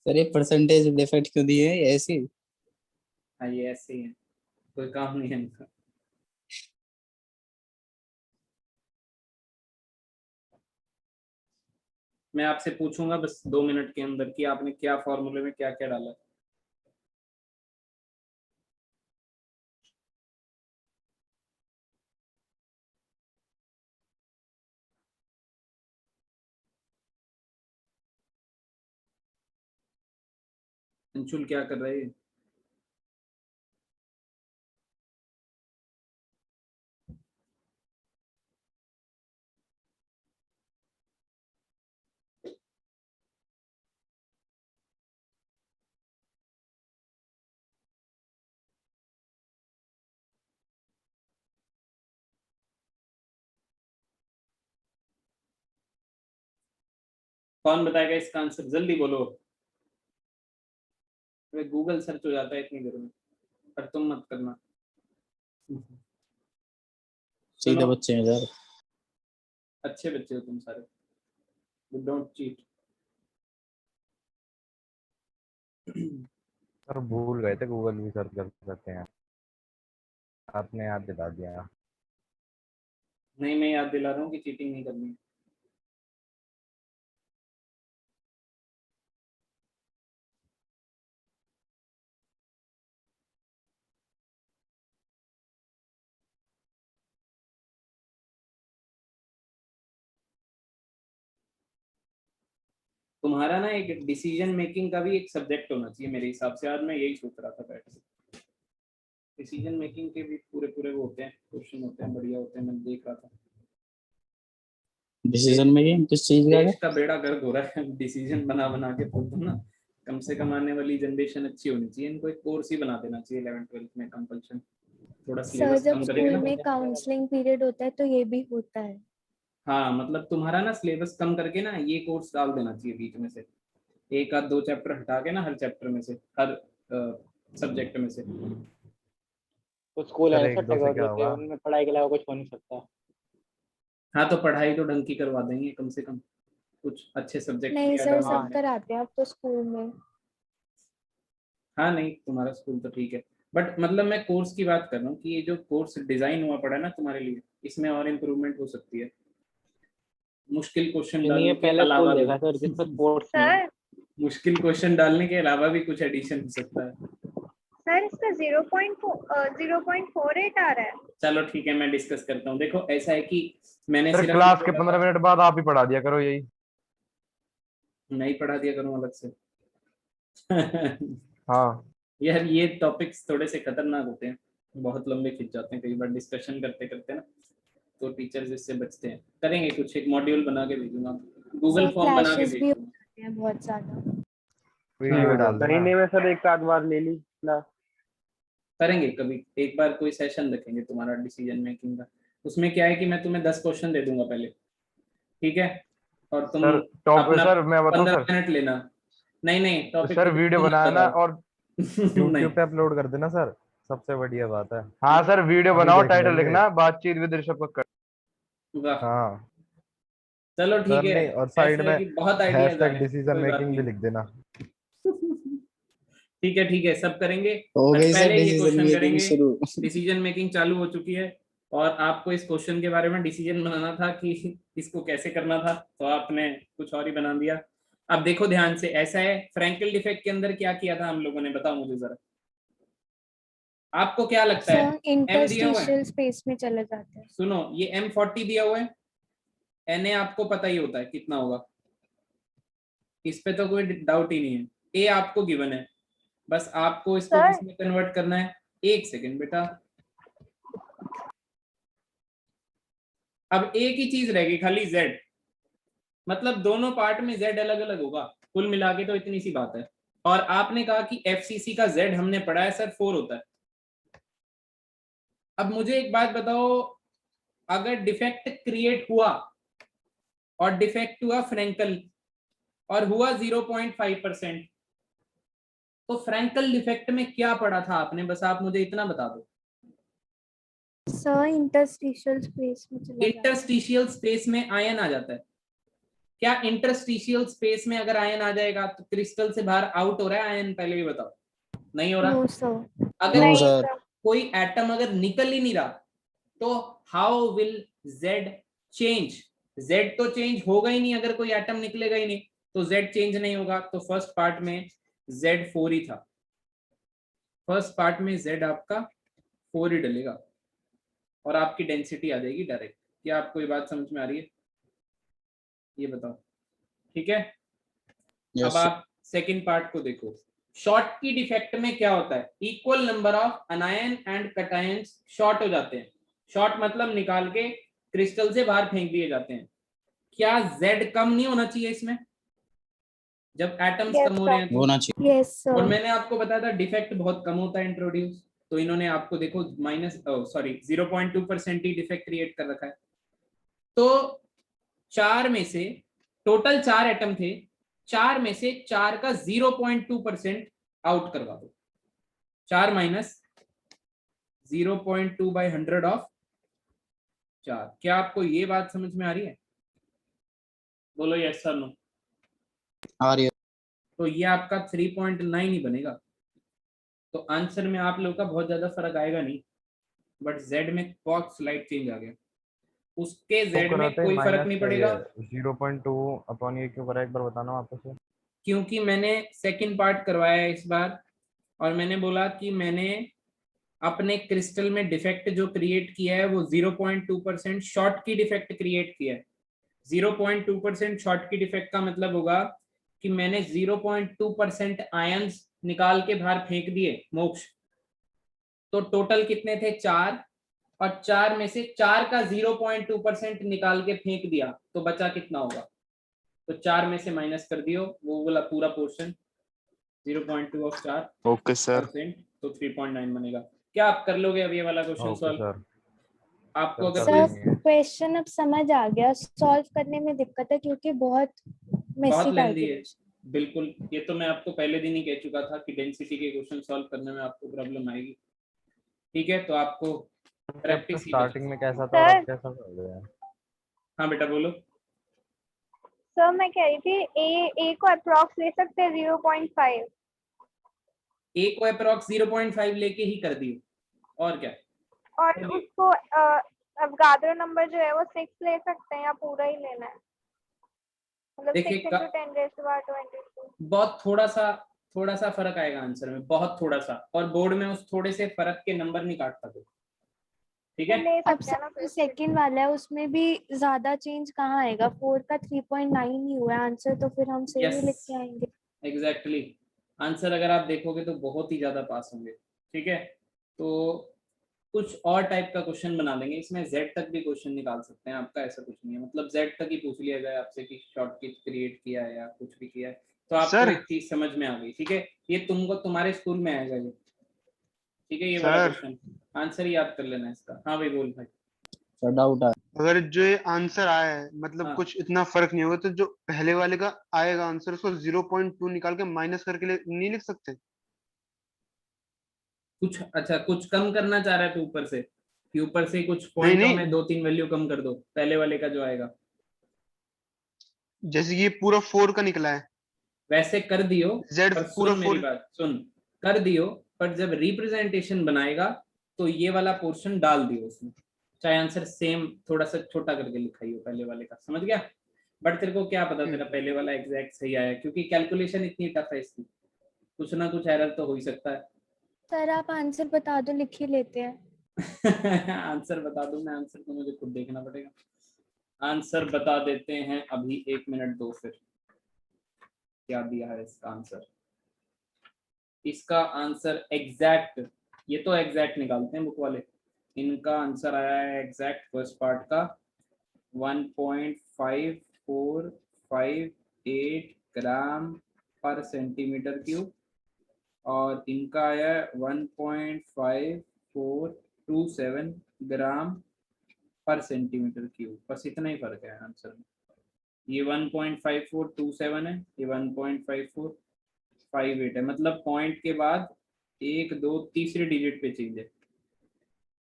Speaker 2: सर ये परसेंटेज डिफेक्ट क्यों दिए है ऐसी?
Speaker 1: हाँ ये ऐसे ही है, कोई काम नहीं है इनका। मैं आपसे पूछूंगा बस 2 मिनट के अंदर कि आपने क्या फॉर्मूले में क्या क्या डाला। अंशुल क्या कर रहे हैं? कौन बताएगा इसका आंसर? जल्दी बोलो। गूगल सर्च हो जाता है इतनी देर में, पर तुम मत करना।
Speaker 2: सीधे
Speaker 1: सुनो,
Speaker 2: बच्चे हैं यार।
Speaker 1: अच्छे बच्चे हो तुम सारे, डोंट चीट।
Speaker 4: सर भूल गए थे, गूगल भी सर्च कर सकते हैं। आपने याद दिला दिया।
Speaker 1: नहीं, मैं याद दिला रहा हूँ कि चीटिंग नहीं करनी। तुम्हारा ना एक डिसीजन मेकिंग का भी एक सब्जेक्ट होना चाहिए मेरे हिसाब से। आज मैं यही सोच रहा था बैठ के। डिसीजन मेकिंग के भी पूरे पूरे वो होते हैं, क्वेश्चन होते हैं, बढ़िया होते हैं, मैं देख रहा था।
Speaker 2: डिसीजन मेकिंग किस चीज का है?
Speaker 1: देश का बेड़ा गर्क हो रहा है डिसीजन बना बना के। तो ना, कम से कम आने वाली जनरेशन अच्छी होनी चाहिए। इनको एक कोर्स ही बना देना चाहिए 11th-12th में कंपल्शन। थोड़ा
Speaker 3: सर
Speaker 1: सिलेबस
Speaker 3: जब
Speaker 1: कम करेंगे
Speaker 3: स्कूल
Speaker 1: ना।
Speaker 3: में काउंसलिंग पीरियड होता है तो ये भी होता है।
Speaker 1: हाँ, मतलब तुम्हारा ना सिलेबस कम करके ना ये कोर्स डाल देना चाहिए बीच में से। एक आध 2 चैप्टर हटा के ना, हर चैप्टर में से, हर सब्जेक्ट में से।
Speaker 6: तो स्कूल
Speaker 4: सर
Speaker 6: ऐसा
Speaker 4: एक दो
Speaker 6: टगा
Speaker 4: से क्या
Speaker 6: देते हैं,
Speaker 4: होगा?
Speaker 6: उनमें पढ़ाई के अलावा कुछ हो नहीं सकता।
Speaker 1: हाँ, तो पढ़ाई तो ढंग की करवा देंगे कम से कम, कुछ अच्छे सब्जेक्ट
Speaker 3: नहीं
Speaker 1: भी
Speaker 3: सर,
Speaker 1: ऐड
Speaker 3: सब
Speaker 1: होंगे।
Speaker 3: कराते हैं अब तो स्कूल में।
Speaker 1: हाँ, नहीं तुम्हारा स्कूल तो ठीक है, बट मतलब मैं कोर्स की बात कर रहा हूँ कि ये जो कोर्स डिजाइन हुआ पड़ा है ना तुम्हारे लिए, इसमें और इम्प्रूवमेंट हो सकती है। मुश्किल क्वेश्चन
Speaker 6: नहीं, ये
Speaker 1: डालने के
Speaker 6: पहले
Speaker 1: अलावा
Speaker 6: स्कूल
Speaker 1: भी
Speaker 6: देखा सर जिसमें स्पोर्ट्स नहीं है।
Speaker 3: सर
Speaker 1: मुश्किल क्वेश्चन डालने के अलावा भी कुछ एडिशन हो सकता है।
Speaker 3: सर इसका 0.48 आ रहा है।
Speaker 1: चलो ठीक है, मैं डिस्कस करता हूँ। देखो ऐसा है कि मैंने
Speaker 4: सर
Speaker 1: सिर्फ ये
Speaker 4: क्लास के
Speaker 1: बोला
Speaker 4: 15
Speaker 1: था,
Speaker 4: मिनट बाद आप ही पढ़ा दिया करो यही।
Speaker 1: नहीं पढ़ा दिया करूँ अलग से।
Speaker 4: हाँ
Speaker 1: यार ये टॉपिक्स थोड़े से खतरनाक होते हैं, बहुत लंबे खिंच जाते हैं कई बार डिस्कशन करते करते ना, तो टीचर्स इससे बचते हैं। करेंगे कुछ, एक मॉड्यूल बना के भेजूंगा, गूगल
Speaker 3: सर
Speaker 1: फॉर्म बना के
Speaker 3: क्लैशेस भी हो
Speaker 1: भेजूंगा।
Speaker 3: जाते हैं बहुत ज्यादा।
Speaker 4: वीडियो डाल देना।
Speaker 5: महीने में सर एक आध बार ले ली क्लास।
Speaker 1: करेंगे कभी एक बार, कोई सेशन रखेंगे तुम्हारा डिसीजन मेकिंग का। उसमें क्या है कि मैं तुम्हें 10 क्वेश्चन दे दूंगा पहले, ठीक है, और तुम
Speaker 4: सर टॉप
Speaker 1: अपना
Speaker 4: सर मैं बताऊं
Speaker 1: 15
Speaker 4: सर।
Speaker 1: मिनट लेना। नहीं, टॉपिक
Speaker 4: सर
Speaker 1: खुद
Speaker 4: वीडियो
Speaker 1: तुम मत
Speaker 4: बनाना
Speaker 1: बताओ।
Speaker 4: और यूट्यूब
Speaker 1: नहीं,
Speaker 4: पे अपलोड कर देना सर, सबसे बढ़िया बात है। हाँ सर वीडियो
Speaker 5: अभी
Speaker 4: बनाओ,
Speaker 5: देख
Speaker 4: टाइटल
Speaker 5: लेंगे।
Speaker 4: लिखना बातचीत विद ऋषभ कक्कड़।
Speaker 1: वाह,
Speaker 4: हाँ
Speaker 1: चलो ठीक
Speaker 4: सर,
Speaker 1: है।
Speaker 4: नहीं और साइड
Speaker 1: ऐसे है
Speaker 4: में
Speaker 1: कि बहुत आइडियाज आ
Speaker 4: हैशटैग
Speaker 1: रहे हैं,
Speaker 4: डिसीजन
Speaker 1: कोई बात
Speaker 4: मेकिंग भी
Speaker 1: नहीं।
Speaker 4: लिख देना।
Speaker 1: ठीक है, सब करेंगे,
Speaker 2: हो
Speaker 1: बट
Speaker 2: गई सर
Speaker 1: पहले ये
Speaker 2: डिसीजन
Speaker 1: क्वेश्चन
Speaker 2: मेकिंग
Speaker 1: करेंगे।
Speaker 2: शुरू।
Speaker 1: डिसीजन मेकिंग चालू हो चुकी है, और आपको इस क्वेश्चन के बारे में डिसीजन बनाना था कि इसको कैसे करना था, तो आपने कुछ और ही बना दिया। अब देखो ध्यान से, ऐसा है, फ्रैंकल डिफेक्ट के अंदर क्या किया था हम लोगों ने, बताओ मुझे जरा, आपको क्या लगता है?
Speaker 3: सर
Speaker 1: एम दिया हुआ है,
Speaker 3: इंटरस्टिशियल स्पेस में चले जाते हैं।
Speaker 1: सुनो, ये M40 दिया हुआ है, Na आपको पता ही होता है कितना होगा, इस पे तो कोई डाउट ही नहीं है। ए आपको गिवन है, बस आपको इसको
Speaker 3: सर
Speaker 1: किस में कन्वर्ट करना है। एक सेकेंड बेटा, अब एक ही चीज रहेगी खाली, Z, मतलब दोनों पार्ट में Z अलग अलग होगा, कुल मिला के तो इतनी सी बात है। और आपने कहा कि FCC का Z हमने पढ़ा है सर 4 होता है। अब मुझे एक बात बताओ, अगर डिफेक्ट क्रिएट हुआ और डिफेक्ट हुआ फ्रैंकल और हुआ 0.5%, तो फ्रैंकल डिफेक्ट में क्या पढ़ा था आपने, बस आप मुझे इतना बता दो।
Speaker 3: सर इंटरस्टिशियल स्पेस में चले जाते हैं।
Speaker 1: इंटरस्टिशियल स्पेस में आयन आ जाता है क्या? इंटरस्टिशियल स्पेस में अगर आयन आ जाएगा तो क्रिस्टल से बाहर आउट हो रहा है आयन, पहले ये बताओ। नहीं हो रहा।
Speaker 3: No sir.
Speaker 1: अगर
Speaker 2: नो
Speaker 3: नहीं
Speaker 2: सर।
Speaker 3: सर।
Speaker 1: कोई एटम अगर निकल ही नहीं रहा, तो how will Z change? Z तो चेंज होगा ही नहीं, अगर कोई एटम निकलेगा ही नहीं तो Z चेंज नहीं होगा। तो फर्स्ट पार्ट में Z4 ही था, फर्स्ट पार्ट में Z आपका 4 ही डलेगा, और आपकी डेंसिटी आ जाएगी डायरेक्ट। क्या आपको ये बात समझ में आ रही है? ये बताओ, ठीक है। अब
Speaker 2: यस
Speaker 1: आप सेकंड पार्ट को देखो, शॉर्ट की डिफेक्ट में क्या होता है, equal number of अनायन and cations short हो जाते हैं। शॉर्ट मतलब निकाल के क्रिस्टल से बाहर फेंक दिए जाते हैं। क्या Z कम नहीं होना चाहिए इसमें जब एटम्स
Speaker 3: Yes,
Speaker 1: कम हो रहे हैं तो?
Speaker 2: होना चाहिए।
Speaker 3: यस
Speaker 1: और
Speaker 3: सर।
Speaker 1: मैंने आपको बताया था डिफेक्ट बहुत कम होता है इंट्रोड्यूस, तो इन्होंने आपको देखो सॉरी 0.2% ही डिफेक्ट क्रिएट कर रखा है। तो 4 में से टोटल 4 एटम थे, 4 में से 4 का 0.2% आउट करवा दो। 4 माइनस 0.2 बाई 100 ऑफ 4। क्या आपको ये बात समझ में आ रही है? बोलो यस सर नो।
Speaker 2: आ रही है।
Speaker 1: तो ये आपका 3.9 ही बनेगा। तो आंसर में आप लोग का बहुत ज्यादा फर्क आएगा नहीं, बट Z में बहुत स्लाइट चेंज आ गया। उसके
Speaker 4: तो
Speaker 1: Z में कोई फर्क नहीं पड़ेगा
Speaker 4: 0.2 अपॉन ये क्यों करा, एक बार बताना वापस से।
Speaker 1: क्योंकि मैंने सेकंड पार्ट करवाया है इस बार, और मैंने बोला कि मैंने अपने क्रिस्टल में डिफेक्ट जो क्रिएट किया है वो 0.2% शॉर्ट की डिफेक्ट क्रिएट किया है। 0.2% शॉर्ट की डिफेक्ट का मतलब होगा कि मैंने 0.2% आयंस निकाल के बाहर फेंक दिए मोक्ष। तो टोटल कितने थे 4, और 4 में से 4 का 0.2% निकाल के फेंक दिया तो बचा कितना होगा? तो 4 में से माइनस कर दियो वो वाला पूरा पोर्शन 0.2 ऑफ 4
Speaker 7: ओके सर।
Speaker 1: तो 3.9 बनेगा। क्या आप कर लोगे अब ये वाला क्वेश्चन
Speaker 4: ओके
Speaker 1: सॉल्व?
Speaker 4: सर।
Speaker 1: आपको अगर
Speaker 4: कर
Speaker 3: सर
Speaker 4: लेंगे।
Speaker 3: क्वेश्चन अब समझ आ गया, सॉल्व करने में दिक्कत है क्योंकि बहुत
Speaker 1: बहुत
Speaker 3: मेसी
Speaker 1: लेंदी है,
Speaker 3: कैलकुलेशन।
Speaker 1: बिल्कुल। ये तो मैं आपको पहले दिन ही कह चुका था कि डेंसिटी के क्वेश्चन सॉल्व करने में आपको प्रॉब्लम आएगी। ठीक है, तो आपको प्रैक्टिस ही
Speaker 4: स्टार्टिंग में कैसा था और अब कैसा हो गया?
Speaker 1: हाँ बेटा बोलो।
Speaker 8: सर मैं कह रही थी ए को अप्रॉक्स ले सकते हैं 0.5।
Speaker 1: ए को अप्रॉक्स 0.5 लेके ही कर दियो और क्या।
Speaker 8: और उसको अवगाद्रो नंबर जो है वो 6 ले सकते हैं या पूरा ही लेना है? मतलब 6
Speaker 1: देखिए
Speaker 8: into 10 raised to power 22।
Speaker 1: बहुत थोड़ा सा फर्क आएगा आंसर में, बहुत थोड़ा सा, और बोर्ड में उस थोड़े से फर्क के नंबर नहीं काटता तो। ठीक है,
Speaker 8: ले
Speaker 3: अब
Speaker 8: सकते हैं ना
Speaker 3: सर
Speaker 8: फिर।
Speaker 3: सेकंड वाला है उसमें भी ज्यादा चेंज कहाँ आएगा, 4 का 3.9 ही हुआ है आंसर, तो फिर हम सेम ही लिख के आएंगे।
Speaker 1: एग्जैक्टली आंसर अगर आप देखोगे तो बहुत ही ज्यादा पास होंगे। ठीक है, तो कुछ और टाइप का क्वेश्चन बना लेंगे इसमें, जेड तक भी क्वेश्चन निकाल सकते हैं आपका, ऐसा कुछ नहीं है। मतलब जेड तक ही पूछ लिया जाए आपसे कि शॉर्ट किट क्रिएट किया है या कुछ भी किया है, तो आपको
Speaker 7: सर।
Speaker 1: एक चीज समझ में आ गई। ठीक है, ये तुमको तुम्हारे स्कूल में आएगा ये। ठीक है, ये वाला
Speaker 7: सर।
Speaker 1: क्वेश्चन आंसर याद कर लेना इसका। हाँ भाई बोल भाई।
Speaker 2: सर डाउट है।
Speaker 7: अगर जो ये आंसर आया है मतलब
Speaker 1: हाँ।
Speaker 7: कुछ इतना फर्क नहीं होगा, तो जो पहले वाले का आएगा आंसर उसको 0.2 निकाल के माइनस करके नहीं लिख सकते?
Speaker 1: कुछ अच्छा कुछ कम करना चाह रहा है तू ऊपर से, कि ऊपर से कुछ
Speaker 7: नहीं
Speaker 1: पॉइंटों
Speaker 7: नहीं,
Speaker 1: में 2-3 वैल्यू कम कर दो पहले वाले का जो आएगा।
Speaker 7: जैसे कि ये पूरा 4 का निकला है,
Speaker 1: वैसे कर दियो,
Speaker 7: जेड
Speaker 1: पर
Speaker 7: पूरा
Speaker 1: सुन मेरी
Speaker 7: 4।
Speaker 1: बात सुन, कर दियो, पर जब रिप्रेजेंटेशन बनाएगा तो ये वाला पोर्शन डाल दियो उसमें, चाहे आंसर सेम थोड़ा सा छोटा करके लिखाइयो पहले वाले का, समझ गया? बट तेरे को क्या पता तेरा पहले वाला एग्जैक्ट सही आया, क्योंकि कैलकुलेशन इतनी टफ है इसकी, कुछ ना कुछ एरर तो हो ही सकता है।
Speaker 3: सर आप आंसर बता दो, लिख ही लेते हैं।
Speaker 1: आंसर बता दूं मैं? आंसर तो मुझे खुद देखना पड़ेगा। आंसर बता देते हैं अभी, 1 मिनट दो फिर। क्या दिया है इसका आंसर? इसका आंसर एग्जैक्ट, ये तो एग्जैक्ट निकालते हैं बुक वाले, इनका आंसर आया है एग्जैक्ट फर्स्ट पार्ट का 1.5458 ग्राम पर सेंटीमीटर क्यूब, और इनका आया 1.5427 ग्राम पर सेंटीमीटर क्यूब। बस इतना ही फर्क है आंसर में। ये 1.5427 है, ये 1.5458 है, मतलब पॉइंट के बाद 1 2 तीसरे डिजिट पे चेंज है।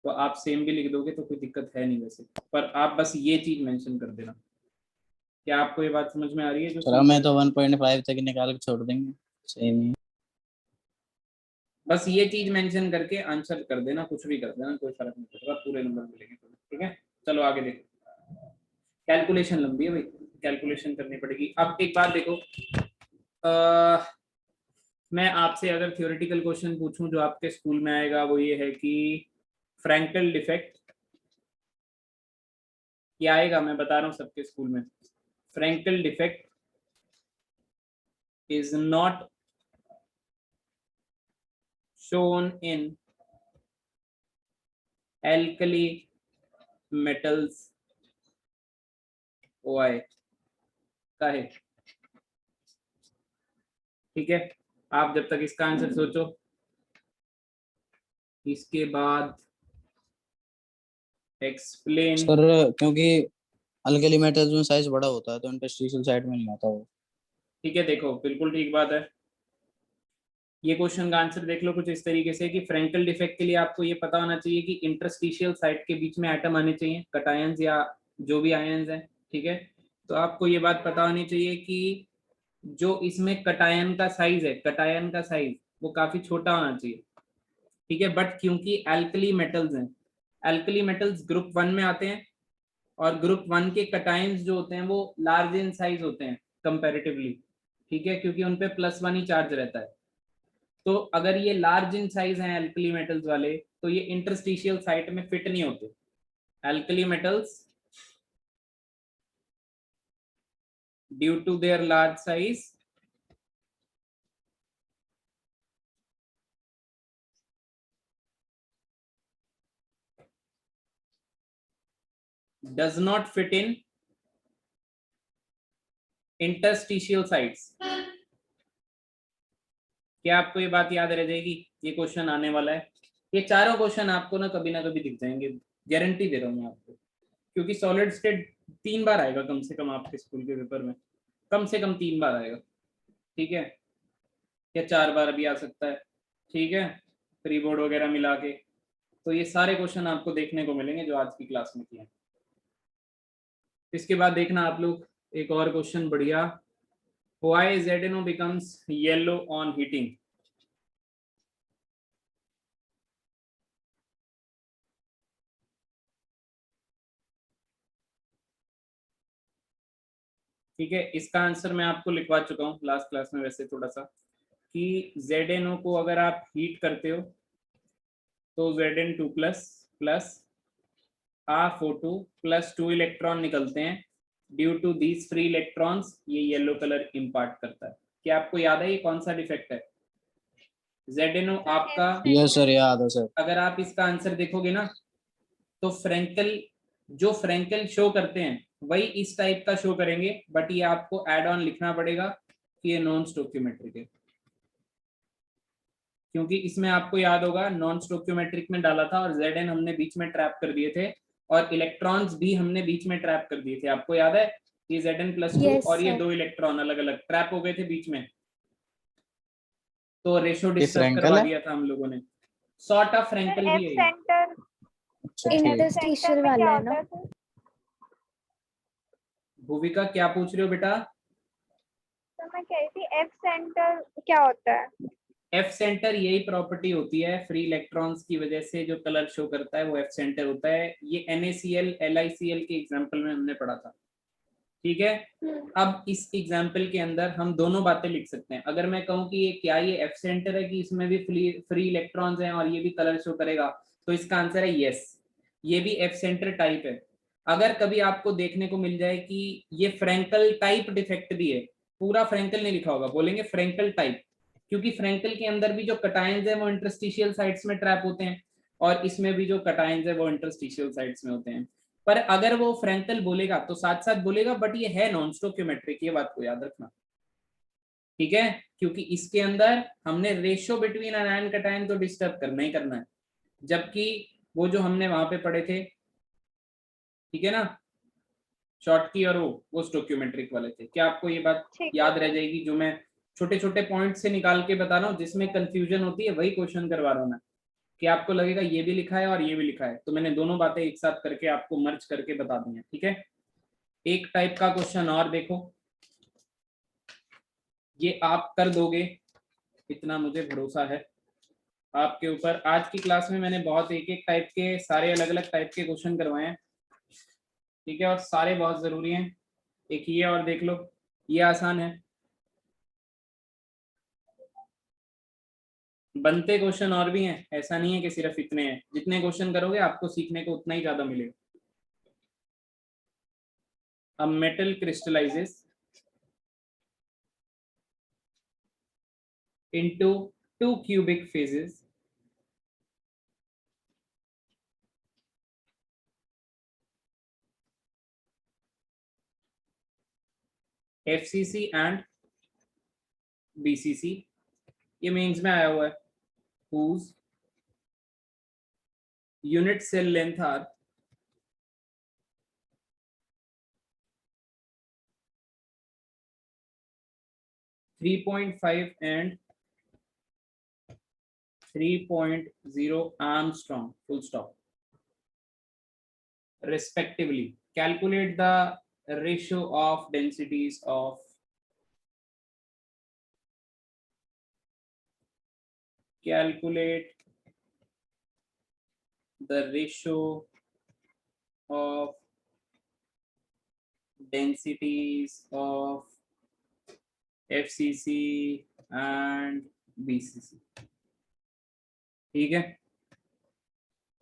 Speaker 1: तो आप सेम भी लिख दोगे तो कोई दिक्कत है नहीं वैसे, पर आप बस ये चीज मेंशन कर देना। क्या आपको ये बात समझ में आ रही है? जो
Speaker 2: सर मैं तो 1.5 तक निकाल के छोड़ देंगे, सही नहीं है।
Speaker 1: बस ये चीज मेंशन करके आंसर कर देना, कुछ भी कर देना, कोई फर्क नहीं पड़ेगा, पूरे नंबर मिलेंगे। ठीक है, चलो आगे देखो। कैलकुलेशन लंबी है भाई, कैलकुलेशन करनी पड़ेगी। अब एक बात देखो, मैं आपसे अगर थ्योरेटिकल क्वेश्चन पूछूं जो आपके स्कूल में आएगा, वो ये है कि फ्रैंकल डिफेक्ट क्या आएगा, मैं बता रहा हूं सबके स्कूल में। Frenkel defect is not shown in alkali metals OI का है। ठीक है, आप जब तक इसका आंसर सोचो, इसके बाद एक्सप्लेन।
Speaker 2: सर क्योंकि अल्कली मेटल्स में साइज बड़ा होता है तो इंटरस्टिशियल साइड में नहीं आता वो।
Speaker 1: ठीक है, देखो बिल्कुल ठीक बात है। ये क्वेश्चन का आंसर देख लो कुछ इस तरीके से कि फ्रैंकल डिफेक्ट के लिए आपको ये पता होना चाहिए कि इंटरस्टिशियल साइट के बीच में एटम आने चाहिए, कटायंस या जो भी आयंस हैं। ठीक है, तो आपको ये बात पता होनी चाहिए कि जो इसमें कटायन का साइज है, कटायन का साइज वो काफी छोटा होना चाहिए। ठीक है, बट क्योंकि एल्कली मेटल्स हैं, एल्कली मेटल्स ग्रुप 1 में आते हैं और ग्रुप 1 के कटायंस जो होते हैं वो लार्ज इन साइज होते हैं कंपैरेटिवली। ठीक है, क्योंकि उन पे +1 ही चार्ज रहता है। तो अगर ये लार्ज इन साइज हैं एल्कली मेटल्स वाले, तो ये इंटरस्टिशियल साइट में फिट नहीं होते। Alkali metals due to their large size does not fit in interstitial sites। क्या आपको ये बात याद रह जाएगी? ये क्वेश्चन आने वाला है, ये चारों क्वेश्चन आपको ना कभी दिख जाएंगे, गारंटी दे रहा हूँ मैं आपको, क्योंकि सॉलिड स्टेट 3 बार आएगा कम से कम आपके स्कूल के पेपर में, कम से कम 3 बार आएगा। ठीक है, या 4 बार भी आ सकता है। ठीक है, प्री बोर्ड वगैरह मिला के, तो ये सारे क्वेश्चन आपको देखने को मिलेंगे जो आज की क्लास में किए हैं। इसके बाद देखना आप लोग एक और क्वेश्चन बढ़िया, why ZNO becomes yellow on heating। ठीक है, इसका आंसर मैं आपको लिखवा चुका हूँ लास्ट क्लास में वैसे थोड़ा सा, कि ZNO को अगर आप हीट करते हो तो Zn2 plus O2 plus 2 electron निकलते हैं। Due to these free electrons ये येलो कलर इम्पार्ट करता है। क्या आपको याद है ये कौन सा डिफेक्ट है? ZNO आपका,
Speaker 2: यस सर याद है सर।
Speaker 1: अगर आप इसका आंसर देखोगे ना तो फ्रैंकल, जो फ्रैंकल शो करते हैं वही इस टाइप का शो करेंगे, बट ये आपको एड ऑन लिखना पड़ेगा कि ये नॉन स्टोक्योमेट्रिक है, क्योंकि इसमें आपको याद होगा नॉन स्टोक्योमेट्रिक में डाला था और Zn हमने बीच में ट्रैप कर दिए थे और इलेक्ट्रॉन्स भी हमने बीच में ट्रैप कर दिए थे। आपको याद है ये Zn+2
Speaker 3: Yes,
Speaker 1: और ये
Speaker 3: sir.
Speaker 1: 2 इलेक्ट्रॉन अलग अलग ट्रैप हो गए थे बीच में, तो रेशो
Speaker 2: ये
Speaker 1: डिस्टर्ब
Speaker 2: फ्रैंकल
Speaker 1: करवा
Speaker 2: है?
Speaker 1: दिया था हम लोगों ने। सॉर्ट ऑफ फ्रैंकल भी
Speaker 8: एफ
Speaker 1: है ये।
Speaker 8: सेंटर,
Speaker 2: अच्छा ठीक।
Speaker 3: इंटरस्टिशियल
Speaker 8: में क्या
Speaker 3: वाला है
Speaker 8: होता
Speaker 3: ना?
Speaker 8: है सर?
Speaker 1: भूविका क्या पूछ रहे हो बेटा?
Speaker 8: तो मैं कह रही थी एफ सेंटर क्या होता है?
Speaker 1: एफ सेंटर यही प्रॉपर्टी होती है, फ्री इलेक्ट्रॉन्स की वजह से जो कलर शो करता है वो एफ सेंटर होता है। ये NaCl LiCl के एग्जांपल में हमने पढ़ा था। ठीक है, अब इस एग्जांपल के अंदर हम दोनों बातें लिख सकते हैं। अगर मैं कहूँ कि ये क्या ये एफ सेंटर है कि इसमें भी फ्री इलेक्ट्रॉन्स हैं और ये भी कलर शो करेगा, तो इसका आंसर है यस, ये भी एफ सेंटर टाइप है। अगर कभी आपको देखने को मिल जाए कि ये फ्रैंकल टाइप डिफेक्ट भी है, पूरा फ्रैंकल नहीं लिखा होगा, बोलेंगे फ्रैंकल टाइप, क्योंकि फ्रैंकल के अंदर भी जो कटायंस है वो इंटरस्टिशियल साइट्स में ट्रैप होते हैं और इसमें भी जो कटायंस है वो इंटरस्टिशियल साइट्स में होते हैं। पर अगर वो फ्रैंकल बोलेगा तो साथ साथ बोलेगा बट ये है नॉन स्टोक्योमेट्रिक, ये बात को याद रखना। ठीक है, क्योंकि इसके अंदर हमने रेशियो बिटवीन आयन कटायन तो डिस्टर्ब करना ही करना है, जबकि वो जो हमने वहां पे पढ़े थे, ठीक है ना, शॉर्ट की और वो स्टोक्योमेट्रिक वाले थे। क्या आपको ये बात
Speaker 8: ठीक है।
Speaker 1: याद रह जाएगी? जो मैं छोटे छोटे पॉइंट से निकाल के बता रहा हूँ जिसमें कंफ्यूजन होती है वही क्वेश्चन करवा रहा हूँ मैं, कि आपको लगेगा ये भी लिखा है और ये भी लिखा है, तो मैंने दोनों बातें एक साथ करके आपको मर्ज करके बता दी है। ठीक है, एक टाइप का क्वेश्चन और देखो, ये आप कर दोगे इतना मुझे भरोसा है आपके ऊपर। आज की क्लास में मैंने बहुत एक एक टाइप के, सारे अलग अलग टाइप के क्वेश्चन करवाए हैं। ठीक है, और सारे बहुत जरूरी हैं। एक ये और देख लो, ये आसान है, बनते क्वेश्चन और भी हैं, ऐसा नहीं है कि सिर्फ इतने हैं। जितने क्वेश्चन करोगे आपको सीखने को उतना ही ज्यादा मिलेगा। अब metal crystallises into 2 cubic phases FCC and BCC, ये मेंस में आया हुआ है, whose unit cell length are 3.5 and 3.0 Armstrong, full stop, respectively. Calculate the ratio of densities of calculate the ratio of densities of FCC and BCC. ठीक है,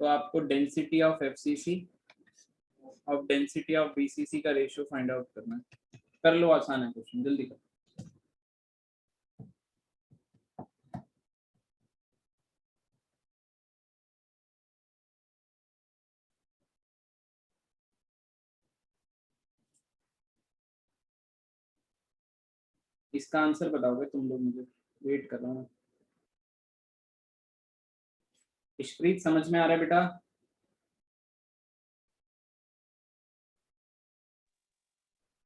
Speaker 1: तो आपको density of FCC और डेंसिटी ऑफ BCC का ratio find out करना है। कर लो, आसान है क्वेश्चन, जल्दी करो। इसका आंसर बताओगे तुम लोग, मुझे वेट कर रहा हूँ। इशप्रीत समझ में आ रहा है बेटा?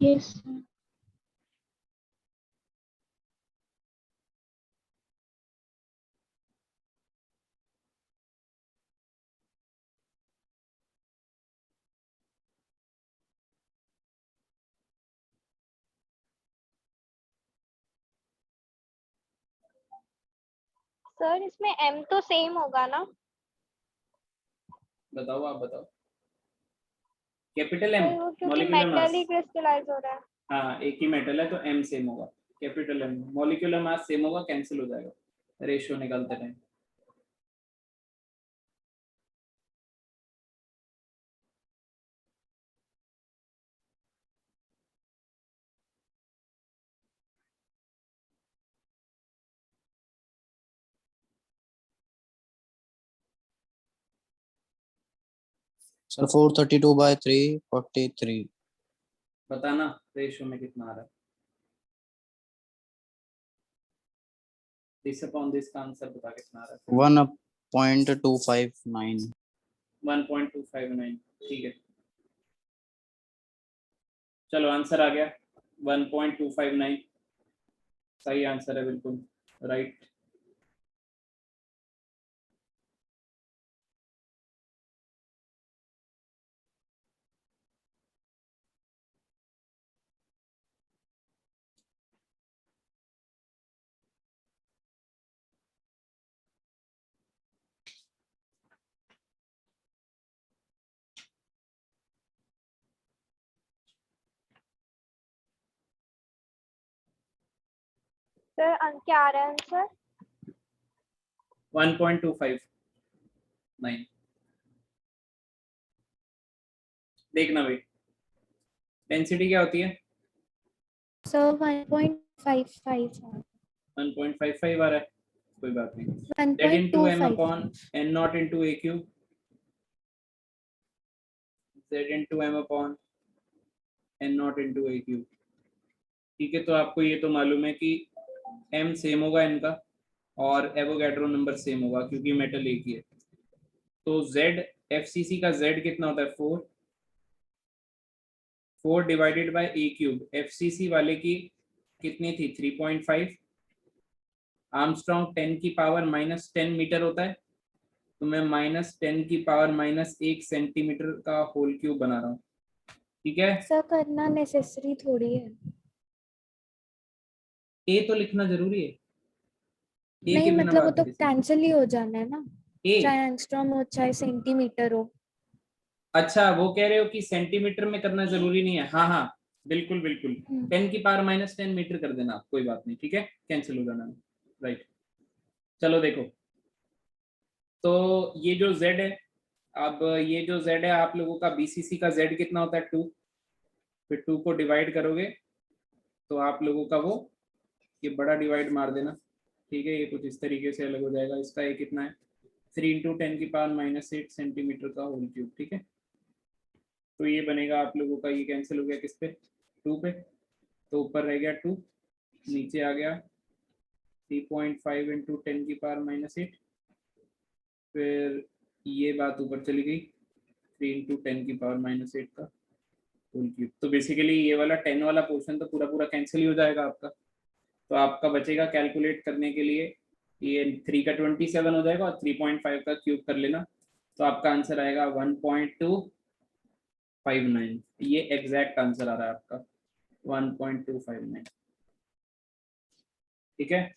Speaker 3: यस
Speaker 8: सर इसमें m तो सेम होगा ना?
Speaker 1: बताओ, आप बताओ। कैपिटल M
Speaker 8: सर वो क्योंकि
Speaker 1: मॉलिक्यूलर
Speaker 8: मेटल ही
Speaker 1: मास,
Speaker 8: क्रिस्टलाइज हो रहा है।
Speaker 1: हाँ एक ही मेटल है तो M सेम होगा। Capital M molecular mass same होगा, कैंसिल हो जाएगा रेशियो निकालते टाइम।
Speaker 2: सर 432/343।
Speaker 1: बताना रेशियो में कितना आ रहा है। दिस अपॉन दिस का आंसर बता कितना आ रहा है।
Speaker 2: 1.259।
Speaker 1: 1.259, ठीक है। चलो आंसर आ गया 1.259, सही आंसर है, बिल्कुल राइट।
Speaker 8: सर क्या आ रहा है आंसर?
Speaker 1: 1.259। देखना भाई, डेंसिटी क्या होती है?
Speaker 3: सर 1.55
Speaker 1: 1.55 आ रहा है, कोई बात नहीं। That into m
Speaker 3: 1.25
Speaker 1: upon n naught into a cube, z into m upon n naught into a cube। ठीक है, तो आपको ये तो मालूम है कि m सेम होगा इनका और एवोगैड्रो नंबर सेम होगा क्योंकि मेटल एक ही है। तो z FCC का z कितना होता है? 4 divided by a cube. FCC वाले की कितनी थी? 3.5। आर्मस्ट्रॉन्ग 10 की पावर -10 मीटर होता है, तो मैं -10 की पावर -1 सेंटीमीटर का होल क्यूब बना रहा हूँ। ठीक है,
Speaker 3: सर करना नेसेसरी थोड़ी है।
Speaker 1: ए तो लिखना जरूरी है। A
Speaker 3: नहीं
Speaker 1: के बिना
Speaker 3: मतलब वो
Speaker 1: बात
Speaker 3: तो
Speaker 1: नहीं।
Speaker 3: कैंसिल ही हो जाना है ना,
Speaker 1: A,
Speaker 3: चाहे एंगस्ट्रॉम हो चाहे सेंटीमीटर हो।
Speaker 1: अच्छा वो कह रहे हो कि सेंटीमीटर में करना जरूरी नहीं है। हाँ हाँ बिल्कुल बिल्कुल, 10 की पावर -10 मीटर कर देना, कोई बात नहीं, ठीक है, कैंसिल हो जाना, राइट। चलो देखो, तो ये जो z है, अब ये जो z है आप लोगों का BCC का z कितना होता है? 2। फिर 2 को डिवाइड करोगे तो आप लोगों का वो ये बड़ा डिवाइड मार देना, ठीक है, ये कुछ इस तरीके से अलग हो जाएगा। इसका ये कितना है? 3 × 10 की पावर -8 सेंटीमीटर का होल क्यूब, ठीक है। तो ये बनेगा आप लोगों का, ये कैंसिल हो गया किस पे? 2 पे। तो ऊपर रह गया 2, नीचे आ गया 3.5 इंटू 10 की पावर -8, फिर ये बात ऊपर चली गई 3 इंटू 10 की पावर -8 का होल क्यूब। तो बेसिकली ये वाला 10 वाला पोर्शन तो पूरा पूरा कैंसिल ही हो जाएगा आपका। तो आपका बचेगा कैलकुलेट करने के लिए ये 3 का 27 हो जाएगा और 3.5 का क्यूब कर लेना, तो आपका आंसर आएगा 1.259। ये एग्जैक्ट आंसर आ रहा है आपका 1.259। ठीक है,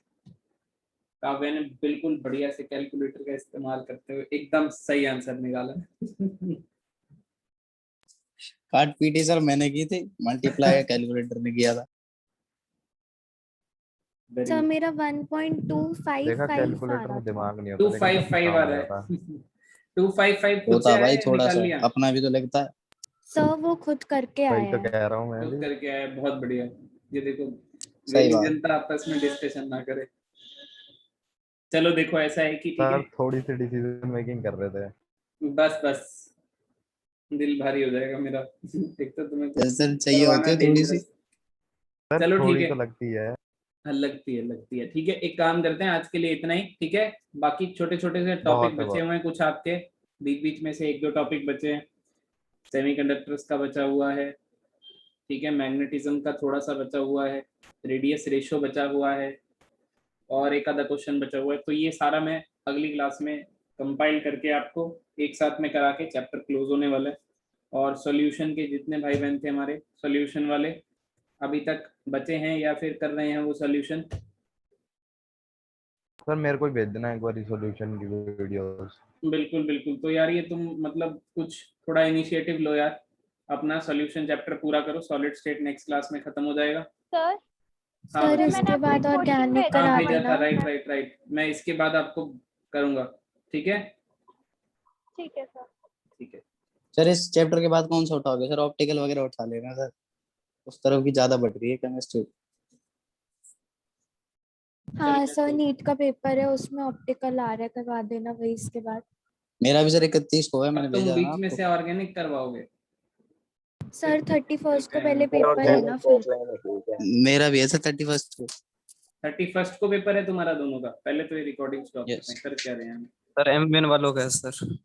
Speaker 1: काव्या ने बिल्कुल बढ़िया से कैलकुलेटर का इस्तेमाल करते हुए एकदम सही आंसर निकाला।
Speaker 2: काट पीटी सर मैंने की थी, मल्टीप्लाई कैलकुलेटर ने किया था।
Speaker 1: Very
Speaker 3: sir
Speaker 1: good.
Speaker 3: मेरा
Speaker 4: देखा
Speaker 3: 1.255 आ
Speaker 4: कैलकुलेटर
Speaker 3: रहा
Speaker 4: में
Speaker 3: था।
Speaker 4: दिमाग नहीं होता, लेकिन
Speaker 1: 255 आ
Speaker 4: काम
Speaker 1: रहा
Speaker 4: जाता
Speaker 1: है। 255 खुद
Speaker 2: होता
Speaker 1: से
Speaker 2: है भाई
Speaker 1: आया,
Speaker 2: थोड़ा
Speaker 1: निकाल
Speaker 2: सा,
Speaker 1: लिया,
Speaker 2: अपना भी तो लगता है।
Speaker 3: सर वो खुद करके
Speaker 4: वही
Speaker 3: आया
Speaker 4: तो
Speaker 3: है।
Speaker 4: कह रहा हूँ मैं
Speaker 1: खुद
Speaker 4: भी।
Speaker 1: करके आया, बहुत बढ़िया। ये देखो,
Speaker 2: सही
Speaker 1: वेली
Speaker 2: बात।
Speaker 1: जनता आपस में डिस्कशन ना करे। चलो देखो, ऐसा है कि ठीक
Speaker 4: सर
Speaker 1: है,
Speaker 4: थोड़ी सी डिसीजन मेकिंग कर रहे थे।
Speaker 1: बस बस दिल भारी हो जाएगा मेरा। एक तो तुम्हें कुछ
Speaker 2: सर चाहिए होती
Speaker 1: करवाना
Speaker 2: है थोड़ी सी।
Speaker 1: डेंजरस।
Speaker 4: सर
Speaker 1: चलो ठीक
Speaker 4: थोड़ी
Speaker 1: है,
Speaker 4: तो लगती है।
Speaker 1: हाँ, लगती है। ठीक है, एक काम करते हैं, आज के लिए इतना ही। ठीक है, बाकी छोटे छोटे से टॉपिक
Speaker 4: बहुत है,
Speaker 1: बचे हुए हैं कुछ आपके, बीच बीच में से 1-2 टॉपिक बचे हैं। सेमीकंडक्टर्स का बचा हुआ है, ठीक है, मैग्नेटिज्म का थोड़ा सा बचा हुआ है, रेडियस रेशो बचा हुआ है, और एक आधा क्वेश्चन बचा हुआ है। तो ये सारा मैं अगली क्लास में कंपाइल करके आपको एक साथ में करा के चैप्टर क्लोज होने वाला है। और सॉल्यूशन के जितने भाई बहन थे हमारे सॉल्यूशन वाले, अभी तक बचे हैं या फिर कर रहे हैं वो सॉल्यूशन?
Speaker 4: सर मेरे को ही भेज देना एक बार रिसोल्यूशन की वीडियोस।
Speaker 1: बिल्कुल बिल्कुल। तो यार ये तुम मतलब कुछ थोड़ा इनिशिएटिव लो यार, अपना सॉल्यूशन चैप्टर पूरा करो, सॉलिड स्टेट नेक्स्ट क्लास में खत्म हो जाएगा।
Speaker 8: सर
Speaker 1: हाँ
Speaker 3: सर
Speaker 1: भेजा
Speaker 8: मैंने
Speaker 3: इसके
Speaker 8: आपको
Speaker 3: बाद
Speaker 8: एक क्वेश्चन
Speaker 3: ऑर्गेनिक
Speaker 8: भेजा
Speaker 3: करा
Speaker 1: हाँ,
Speaker 8: था।
Speaker 1: भेजा था,
Speaker 3: देना।
Speaker 1: राइट। मैं इसके बाद आपको करूंगा, ठीक है?
Speaker 8: ठीक है सर।
Speaker 1: ठीक है,
Speaker 2: सर इस चैप्टर के बाद कौन सा उठाओगे सर? ऑप्टिकल वगैरह उठा लेना सर, उस तरफ की ज्यादा बढ़ रही है केमिस्ट्री।
Speaker 3: हाँ सर, नीट का पेपर है, उसमें ऑप्टिकल आ रहा है, करवा देना वही इसके बाद।
Speaker 2: मेरा भी सर 31 को है, मैंने
Speaker 1: अब तुम
Speaker 2: भेजा है ना
Speaker 1: बीच में
Speaker 2: आपको।
Speaker 1: से ऑर्गेनिक करवाओगे?
Speaker 3: सर 31 को पहले
Speaker 1: फिर
Speaker 3: पेपर है ना, फिर
Speaker 2: मेरा भी है सर 31 को।
Speaker 1: 31 को पेपर है तुम्हारा दोनों का? पहले तो ये रिकॉर्डिंग स्टॉप
Speaker 2: Yes.
Speaker 1: करते हैं, कर क्या रहे हैं हम?
Speaker 9: सर एमबीएन वालों का है सर।